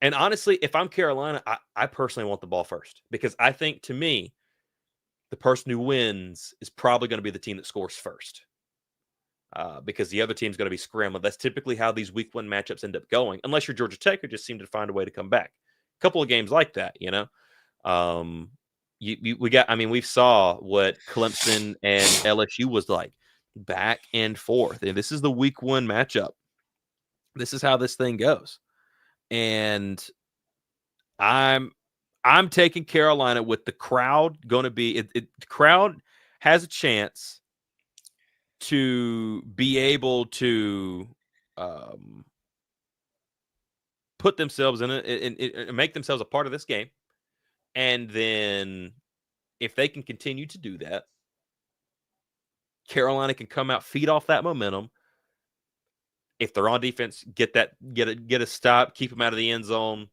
honestly, if I'm Carolina, I personally want the ball first, because I think, to me, the person who wins is probably going to be the team that scores first. Because the other team's going to be scrambling. That's typically how these week one matchups end up going, unless you're Georgia Tech, who just seem to find a way to come back. A couple of games like that, we saw what Clemson and LSU was like, back and forth. And this is the week one matchup. This is how this thing goes. And I'm taking Carolina with the crowd going to be the crowd has a chance to be able to put themselves in it and make themselves a part of this game. And then if they can continue to do that, Carolina can come out, feed off that momentum. If they're on defense, get a stop, keep them out of the end zone,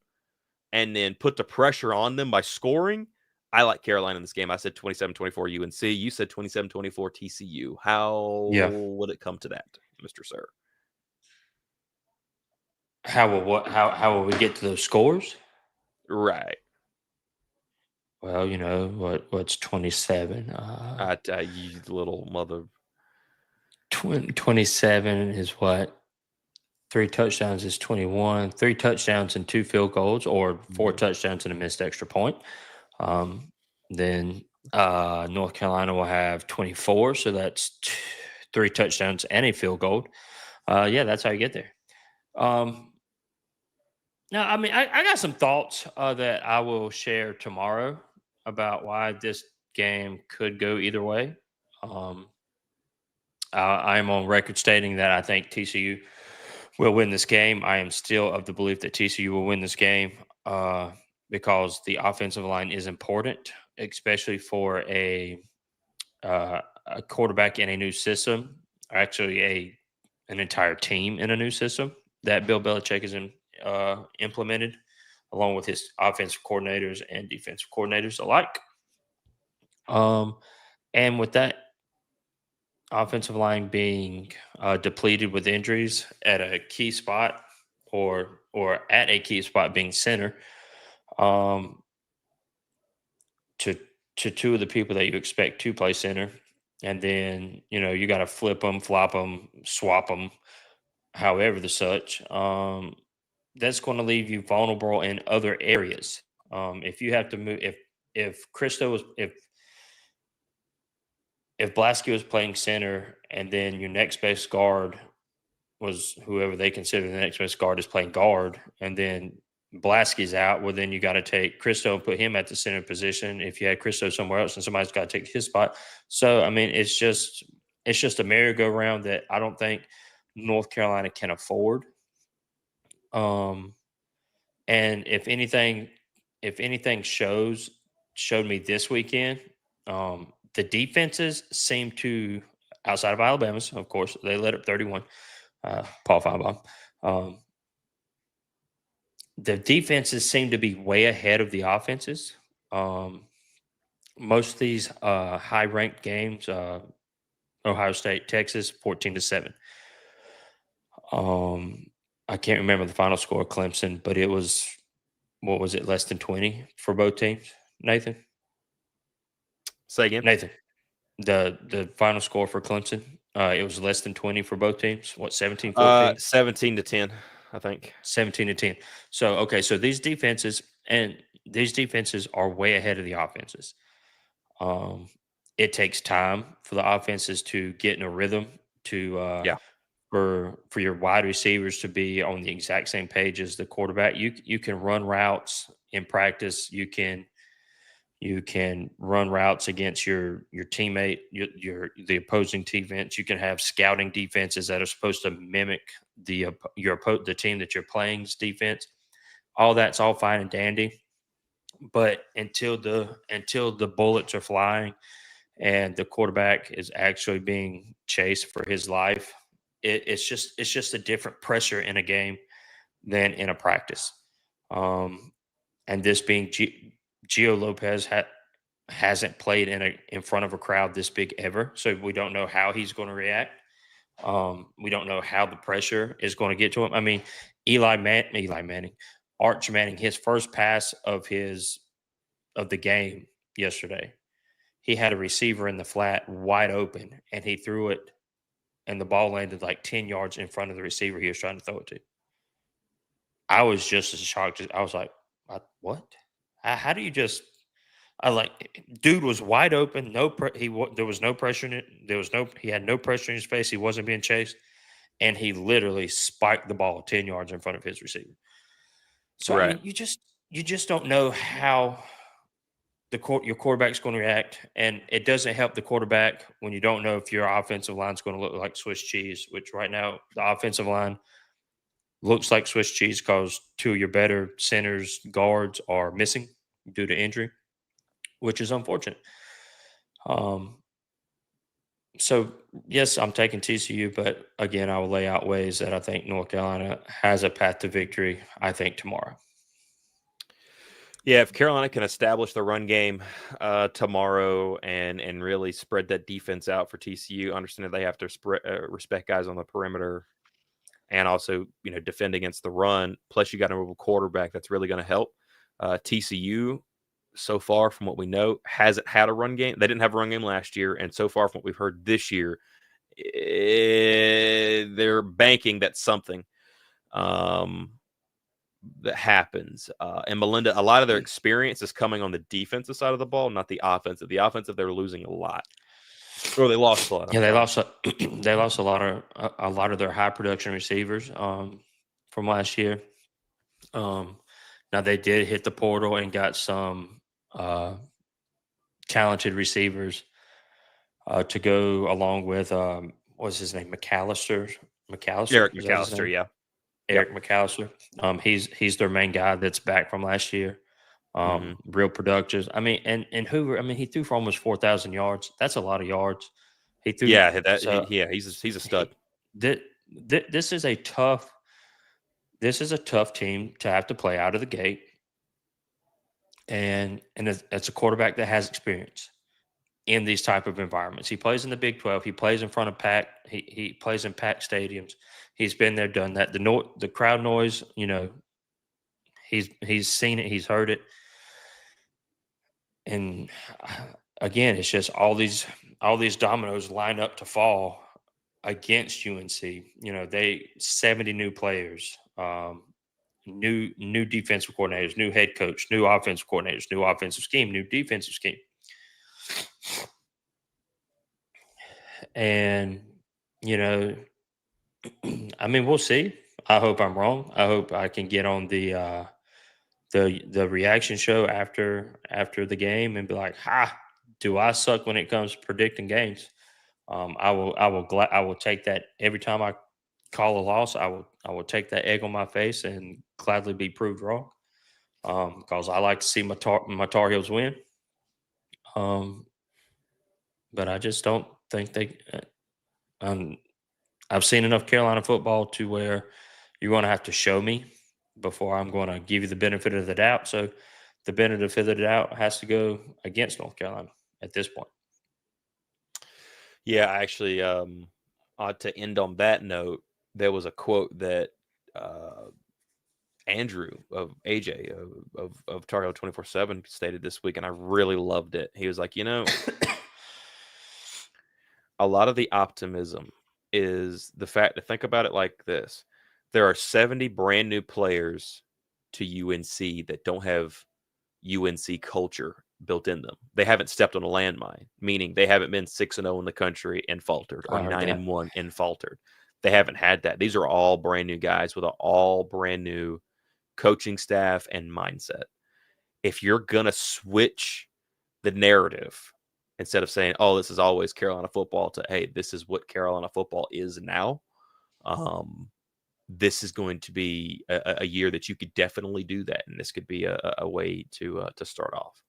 and then put the pressure on them by scoring. I like Carolina in this game. I said 27-24 UNC. You said 27-24 TCU. How would it come to that, Mr. Sir? How will we get to those scores? Right. Well, what's 27? You little mother. 27 is what? 3 touchdowns is 21. 3 touchdowns and 2 field goals, or 4 touchdowns and a missed extra point. Then North Carolina will have 24, so that's 3 touchdowns and a field goal. That's how you get there. No, I mean, I got some thoughts that I will share tomorrow about why this game could go either way. Um, I'm on record stating that I think TCU will win this game. I am still of the belief that TCU will win this game because the offensive line is important, especially for a quarterback in a new system, actually an entire team in a new system that Bill Belichick has implemented, along with his offensive coordinators and defensive coordinators alike. And with that offensive line being depleted with injuries at a key spot, or at a key spot being center, um, to two of the people that you expect to play center, and then you got to flip them, flop them, swap them, however the such. That's going to leave you vulnerable in other areas. If you have to move, if Christo was if Blasky was playing center, and then your next best guard was whoever they consider the next best guard is playing guard, and then Blasky's out, well, then you got to take Christo and put him at the center position. If you had Christo somewhere else, and somebody's got to take his spot. So, I mean, it's just a merry-go-round that I don't think North Carolina can afford. And if anything showed me this weekend, the defenses seem to, outside of Alabama's, of course, they let up 31. Paul Feinbaum. The defenses seem to be way ahead of the offenses. Most of these high-ranked games, Ohio State, Texas, 14-7. I can't remember the final score of Clemson, but it was, what was it, less than 20 for both teams? Nathan? Say again. Nathan, the final score for Clemson, it was less than 20 for both teams. What, 17-14? 17-10, I think. 17-10. So, okay, so these defenses are way ahead of the offenses. It takes time for the offenses to get in a rhythm to for your wide receivers to be on the exact same page as the quarterback. You can run routes in practice. You can run routes against your teammate, the opposing defense. You can have scouting defenses that are supposed to mimic the team that you're playing's defense. All that's all fine and dandy, but until the bullets are flying and the quarterback is actually being chased for his life, it's just a different pressure in a game than in a practice. And this being Gio Lopez hasn't played in front of a crowd this big ever, so we don't know how he's going to react. We don't know how the pressure is going to get to him. I mean, Eli Manning, Arch Manning, his first pass of the game yesterday, he had a receiver in the flat wide open, and he threw it, and the ball landed like 10 yards in front of the receiver he was trying to throw it to. I was just as shocked. I was like, what? How do you just? Dude was wide open. There was no pressure in it. He had no pressure in his face. He wasn't being chased, and he literally spiked the ball 10 yards in front of his receiver. So Right. I mean, you just don't know how your quarterback's going to react, and it doesn't help the quarterback when you don't know if your offensive line's going to look like Swiss cheese. Which right now the offensive line looks like Swiss cheese because two of your better centers, guards are missing due to injury, which is unfortunate. So, yes, I'm taking TCU, but again, I will lay out ways that I think North Carolina has a path to victory, I think, tomorrow. Yeah, if Carolina can establish the run game tomorrow and really spread that defense out for TCU, understand that they have to respect guys on the perimeter and also, defend against the run. Plus, you got a mobile quarterback that's really going to help. TCU, so far from what we know, hasn't had a run game. They didn't have a run game last year, and so far from what we've heard this year, they're banking that something that happens. And Melinda, a lot of their experience is coming on the defensive side of the ball, not the offensive. The offensive, they're losing a lot. Or they lost a lot. Yeah, they lost a lot of their high production receivers from last year. Now they did hit the portal and got some talented receivers to go along with what's his name, McAllister. Eric Is that his McAllister, name? yeah. Eric McAllister. He's their main guy that's back from last year. Mhm. Real productive. I mean, and Hoover. I mean, he threw for almost 4,000 yards. That's a lot of yards. He threw. Yeah, So he's a stud. this is a tough. This is a tough team to have to play out of the gate, and it's a quarterback that has experience in these type of environments. He plays in the Big 12. He plays in front of packed. He plays in packed stadiums. He's been there, done that. The crowd noise, he's seen it. He's heard it. And again, it's just all these dominoes line up to fall against UNC. They 70 new players, new defensive coordinators, new head coach, new offensive coordinators, new offensive scheme, new defensive scheme. And I mean, we'll see. I hope I'm wrong. I hope I can get on the reaction show after the game and be like, "Ha, do I suck when it comes to predicting games?" I will take that every time I call a loss. I will take that egg on my face and gladly be proved wrong. Because I like to see my Tar Heels win. But I just don't think they. I've seen enough Carolina football to where you're going to have to show me before I'm going to give you the benefit of the doubt. So the benefit of the doubt has to go against North Carolina at this point. Yeah, actually, to end on that note, there was a quote that Andrew of AJ of Tar Heel 24/7 stated this week, and I really loved it. He was like, a lot of the optimism is the fact to think about it like this. There are 70 brand new players to UNC that don't have UNC culture built in them. They haven't stepped on a landmine, meaning they haven't been 6-0 in the country and faltered, or 9-1 and faltered. They haven't had that. These are all brand new guys with an all brand new coaching staff and mindset. If you're going to switch the narrative, instead of saying, "Oh, this is always Carolina football," to, "Hey, this is what Carolina football is now," this is going to be a year that you could definitely do that, and this could be a way to start off.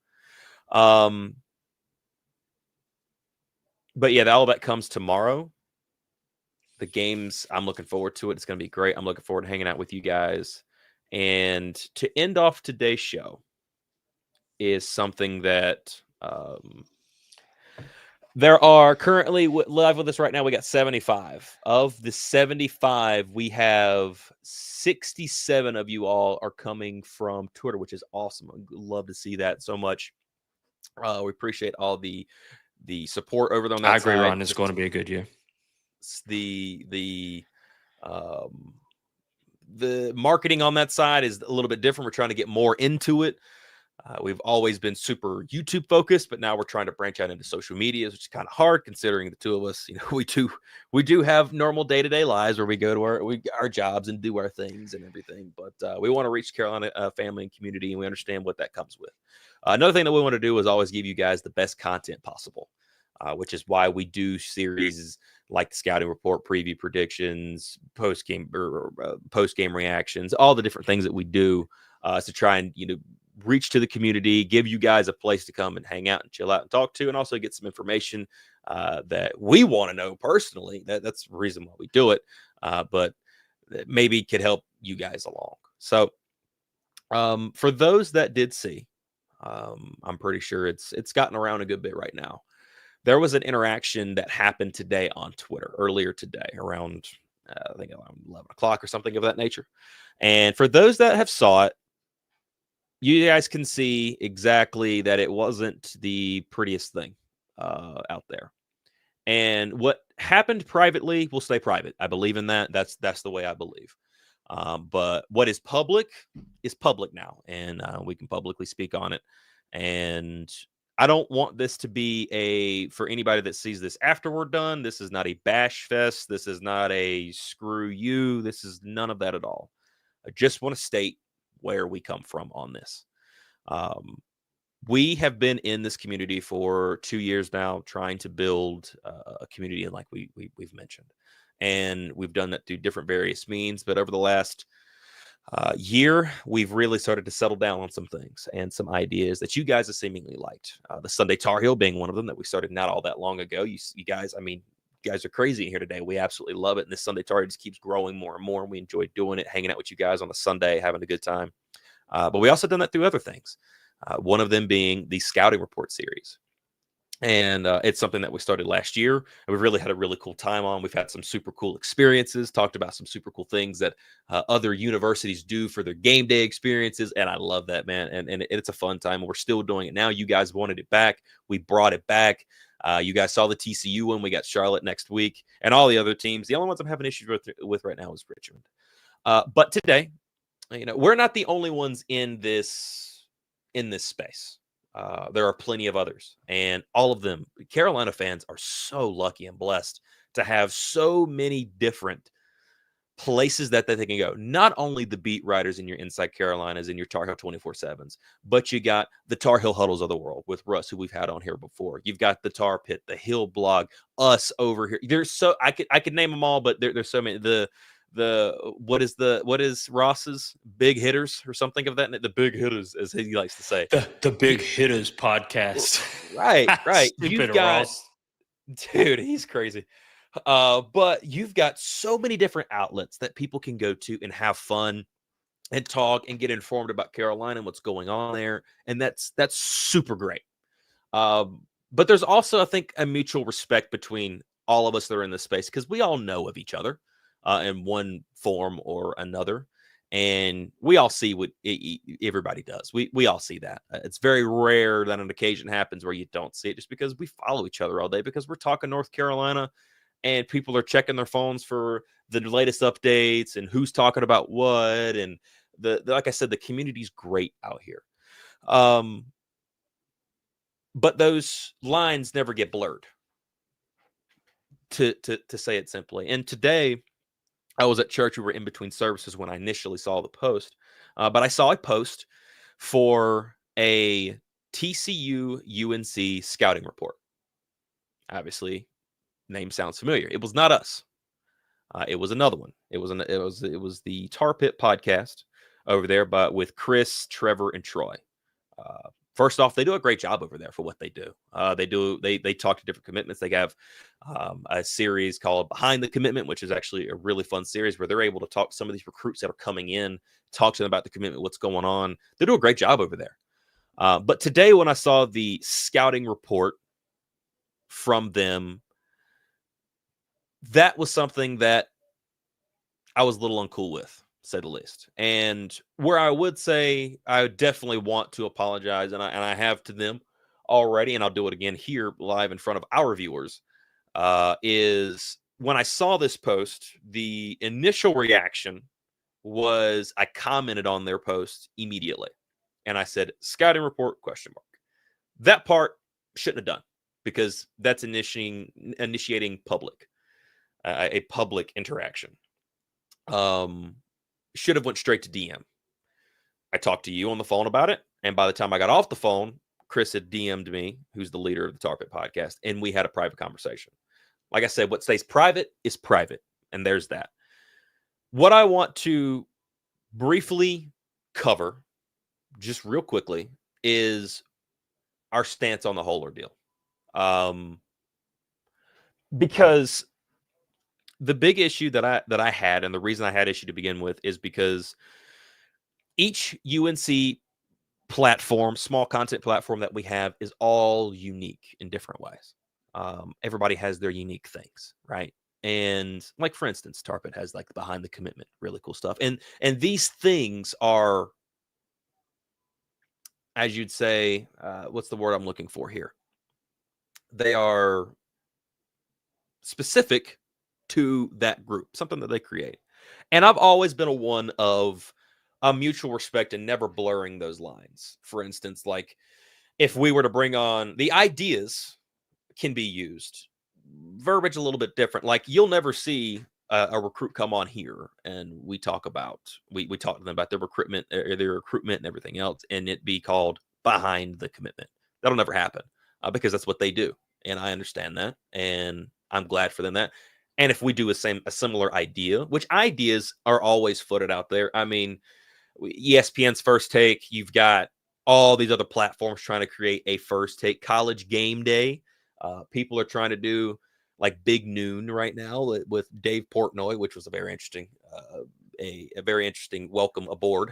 But yeah, all that comes tomorrow. The games, I'm looking forward to it. It's going to be great. I'm looking forward to hanging out with you guys. And to end off today's show is something that there are currently live with us right now. We got 75. Of the 75, we have 67 of you all are coming from Twitter, which is awesome. I love to see that so much. We appreciate all the support over there on that I agree, side. Ron. It's going to be a good year. The marketing on that side is a little bit different. We're trying to get more into it. We've always been super YouTube focused, but now we're trying to branch out into social media, which is kind of hard considering the two of us, we do have normal day-to-day lives where we go to our jobs and do our things and everything. But we want to reach Carolina family and community, and we understand what that comes with. Another thing that we want to do is always give you guys the best content possible, which is why we do series like the scouting report, preview predictions, post-game reactions, all the different things that we do to try and, reach to the community, give you guys a place to come and hang out and chill out and talk to, and also get some information that we want to know personally. That's the reason why we do it, but maybe could help you guys along. So for those that did see, I'm pretty sure it's gotten around a good bit right now. There was an interaction that happened today on Twitter, earlier today, around I think around 11 o'clock or something of that nature. And for those that have saw it, you guys can see exactly that it wasn't the prettiest thing out there. And what happened privately will stay private. I believe in that. That's the way I believe. But what is public now, and we can publicly speak on it. And I don't want this to be for anybody that sees this after we're done. This is not a bash fest. This is not a screw you. This is none of that at all. I just want to state where we come from on this. We have been in this community for 2 years now, trying to build a community, and like we've mentioned, and we've done that through different various means. But over the last year, we've really started to settle down on some things and some ideas that you guys have seemingly liked. The Sunday Tar Heel being one of them that we started not all that long ago. You guys, I mean, you guys are crazy in here today. We absolutely love it. And this Sunday Tar Heel just keeps growing more and more. And we enjoy doing it, hanging out with you guys on a Sunday, having a good time. But we also done that through other things. One of them being the Scouting Report series. And it's something that we started last year. And we've really had a really cool time on. We've had some super cool experiences, talked about some super cool things that other universities do for their game day experiences. And I love that, man. And it's a fun time. We're still doing it now. You guys wanted it back. We brought it back. You guys saw the TCU one. We got Charlotte next week and all the other teams. The only ones I'm having issues with right now is Richmond. But today, we're not the only ones in this space. There are plenty of others, and all of them, Carolina fans, are so lucky and blessed to have so many different places that they can go. Not only the beat writers in your Inside Carolinas and your Tar Heel 24/7s, but you got the Tar Heel Huddles of the world with Russ, who we've had on here before. You've got the Tar Pit, the Hill Blog, us over here. There's so I could name them all, but there's so many. What is Ross's Big Hitters or something of that? The Big Hitters, as he likes to say. The Big Hitters podcast. Right. Stupid You've got, Ross. dude, he's crazy. But you've got so many different outlets that people can go to and have fun and talk and get informed about Carolina and what's going on there. And that's super great. But there's also, I think, a mutual respect between all of us that are in this space, because we all know of each other in one form or another. And we all see what everybody does. We all see that. It's very rare that an occasion happens where you don't see it, just because we follow each other all day, because we're talking North Carolina and people are checking their phones for the latest updates and who's talking about what. And like I said, the community's great out here. But those lines never get blurred, to say it simply. And today, I was at church. We were in between services when I initially saw the post. But I saw a post for a TCU UNC scouting report. Obviously, name sounds familiar. It was not us. It was another one. It was the Tar Pit podcast over there, but with Chris, Trevor, and Troy. First off, they do a great job over there for what they do. They talk to different commitments. They have a series called Behind the Commitment, which is actually a really fun series where they're able to talk to some of these recruits that are coming in, talk to them about the commitment, what's going on. They do a great job over there. But today, when I saw the scouting report from them, that was something that I was a little uncool with, to say the least. And where I would say I would definitely want to apologize, and I have to them already, and I'll do it again here live in front of our viewers, is when I saw this post, the initial reaction was I commented on their post immediately. And I said, scouting report, ? That part shouldn't have done, because that's initiating a public interaction. Should have went straight to DM. I talked to you on the phone about it, and by the time I got off the phone, Chris had DM'd me, who's the leader of the Tar Pit podcast, and we had a private conversation. Like I said, what stays private is private, and there's that. What I want to briefly cover, just real quickly, is our stance on the whole ordeal. Because the big issue that I had, and the reason I had issue to begin with, is because each UNC platform, small content platform that we have, is all unique in different ways. Everybody has their unique things, right? And like, for instance, Tar Pit has like Behind the Commitment, really cool stuff. And these things are, as you'd say, what's the word I'm looking for here? They are specific to that group, something that they create. And I've always been a one of a mutual respect and never blurring those lines. For instance, like if we were to bring on, the ideas can be used, verbiage a little bit different. Like you'll never see a recruit come on here and we talk to them about their recruitment and everything else, and it be called behind the commitment. That'll never happen because that's what they do, and I understand that, and I'm glad for them that. And if we do a similar idea, which ideas are always footed out there. I mean, ESPN's First Take, you've got all these other platforms trying to create a First Take. College Game Day, people are trying to do like Big Noon right now with Dave Portnoy, which was a very interesting welcome aboard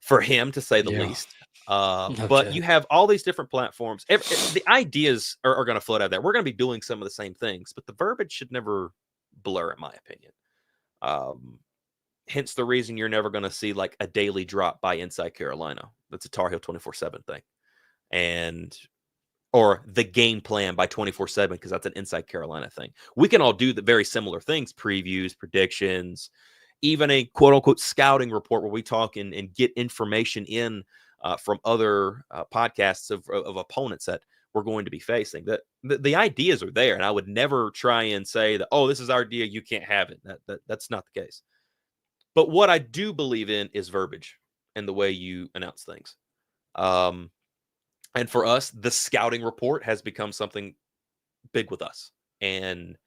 for him, to say the least. But you have all these different platforms. The ideas are going to float out there. We're going to be doing some of the same things, but the verbiage should never blur, in my opinion. Hence the reason you're never going to see like a daily drop by Inside Carolina. That's a Tar Heel 24/7 thing. Or the game plan by 24/7, because that's an Inside Carolina thing. We can all do the very similar things, previews, predictions, even a quote unquote scouting report where we talk and get information in from other podcasts of opponents that we're going to be facing. The ideas are there, and I would never try and say that, oh, this is our idea, you can't have it. That's not the case. But what I do believe in is verbiage and the way you announce things. And for us, the scouting report has become something big with us, and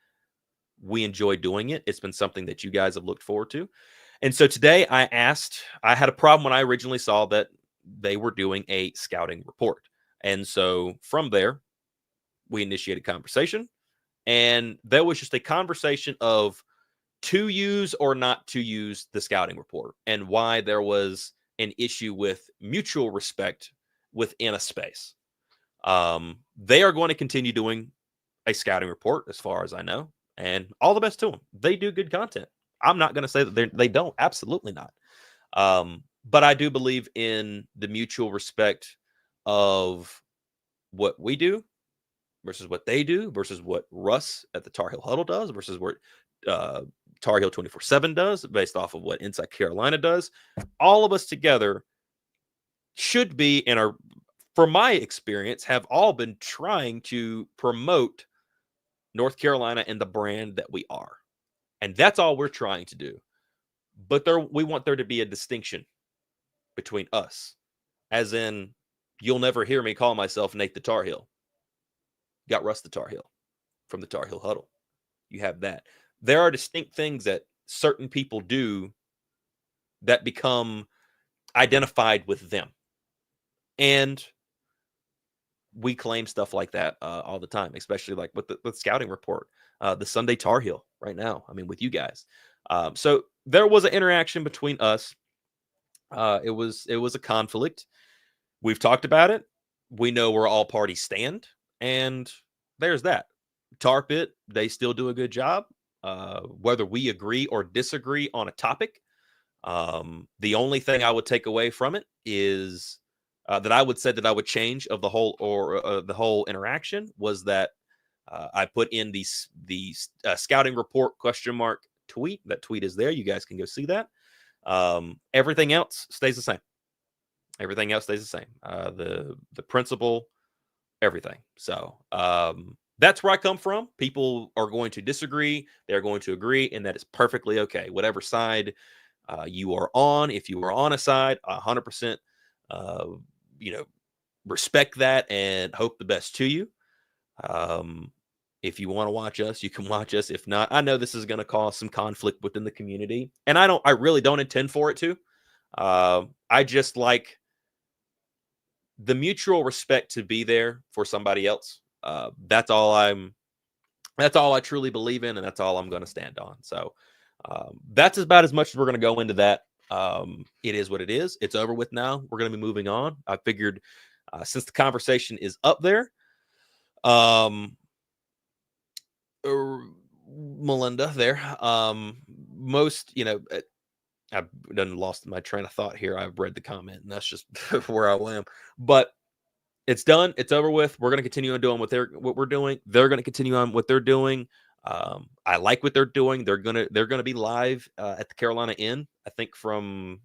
we enjoy doing it. It's been something that you guys have looked forward to. And so today I had a problem when I originally saw that they were doing a scouting report. And so from there, we initiated conversation, and there was just a conversation of to use or not to use the scouting report, and why there was an issue with mutual respect within a space. They are going to continue doing a scouting report, as far as I know, and all the best to them. They do good content. I'm not going to say that they don't. Absolutely not. But I do believe in the mutual respect of what we do versus what they do versus what Russ at the Tar Heel Huddle does versus what Tar Heel 24/7 does, based off of what Inside Carolina does. All of us together should be, and are, from my experience, have all been trying to promote North Carolina and the brand that we are. And that's all we're trying to do. But we want there to be a distinction between us. As in, you'll never hear me call myself Nate the Tar Heel. You got Russ the Tar Heel from the Tar Heel Huddle. You have that. There are distinct things that certain people do that become identified with them. And we claim stuff like that all the time, especially like with the scouting report, the Sunday Tar Heel right now. I mean, with you guys. So there was an interaction between us. It was a conflict. We've talked about it. We know where all parties stand, and there's that. Tar Pit, they still do a good job, whether we agree or disagree on a topic. The only thing I would take away from it is that I would say that I would change of the whole interaction was that I put in the scouting report ? Tweet. That tweet is there. You guys can go see that. Everything else stays the same. Everything else stays the same. The principle, everything. So that's where I come from. People are going to disagree. They're going to agree, and that is perfectly okay. Whatever side you are on, if you are on a side, 100%, respect that and hope the best to you. If you want to watch us, you can watch us. If not, I know this is going to cause some conflict within the community, and I really don't intend for it to. I just like the mutual respect to be there for somebody else. That's all I truly believe in, and that's all I'm going to stand on. So that's about as much as we're going to go into that. It is what it is. It's over with now. We're going to be moving on. I figured since the conversation is up there, Melinda there, I've done lost my train of thought here. I've read the comment, and that's just where I am. But it's done. It's over with. We're going to continue on doing what we're doing. They're going to continue on what they're doing. I like what they're doing. They're gonna be live at the Carolina Inn, I think from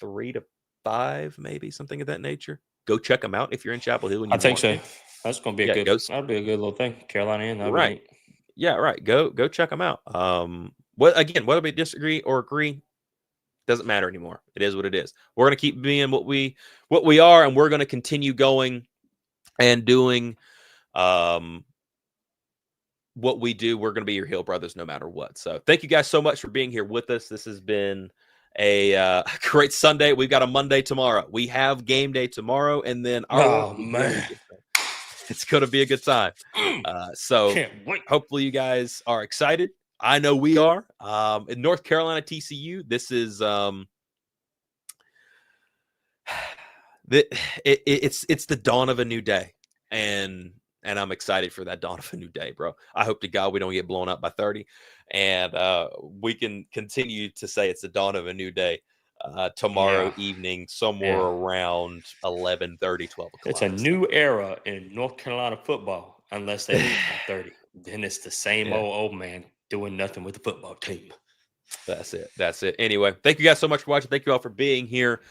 3 to 5, maybe something of that nature. Go check them out if you're in Chapel Hill. I think so. That's going to be that'd be a good little thing. Carolina Inn, that'd be neat. Yeah, right. Go check them out. whether we disagree or agree, doesn't matter anymore. It is what it is. We're going to keep being what we are, and we're going to continue going and doing what we do. We're going to be your Hill Brothers no matter what. So thank you guys so much for being here with us. This has been a great Sunday. We've got a Monday tomorrow. We have game day tomorrow, and then our work man, it's going to be a good time. So can't wait. hopefully you guys are excited. I know we are. In North Carolina TCU, this is it's the dawn of a new day, and I'm excited for that dawn of a new day, bro. I hope to God we don't get blown up by 30, and we can continue to say it's the dawn of a new day tomorrow evening, somewhere around 11:30, 12 o'clock. It's a new era in North Carolina football, unless they lose by 30. Then it's the same old man doing nothing with the football team. That's it. Anyway, thank you guys so much for watching. Thank you all for being here.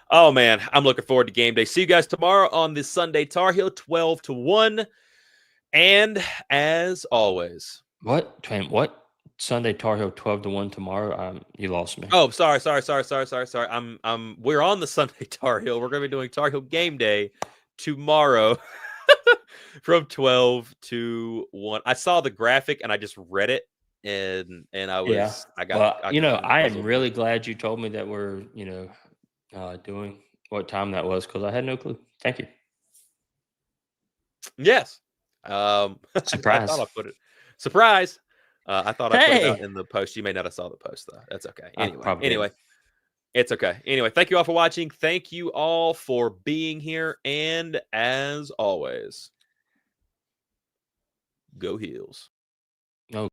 Oh, man, I'm looking forward to game day. See you guys tomorrow on this Sunday Tar Heel, 12-1. And as always. What? Sunday Tar Heel 12-1 tomorrow? You lost me. Oh, sorry. We're on the Sunday Tar Heel. We're going to be doing Tar Heel game day tomorrow from 12 to 1. I saw the graphic and I just read it. And I was, I am really glad you told me that we're, doing what time that was, because I had no clue. Thank you. Yes. Surprise. I thought I put it. Surprise. I thought I put it out in the post. You may not have saw the post though. That's okay. Anyway, it's okay. Anyway, thank you all for watching. Thank you all for being here. And as always, go Heels. No.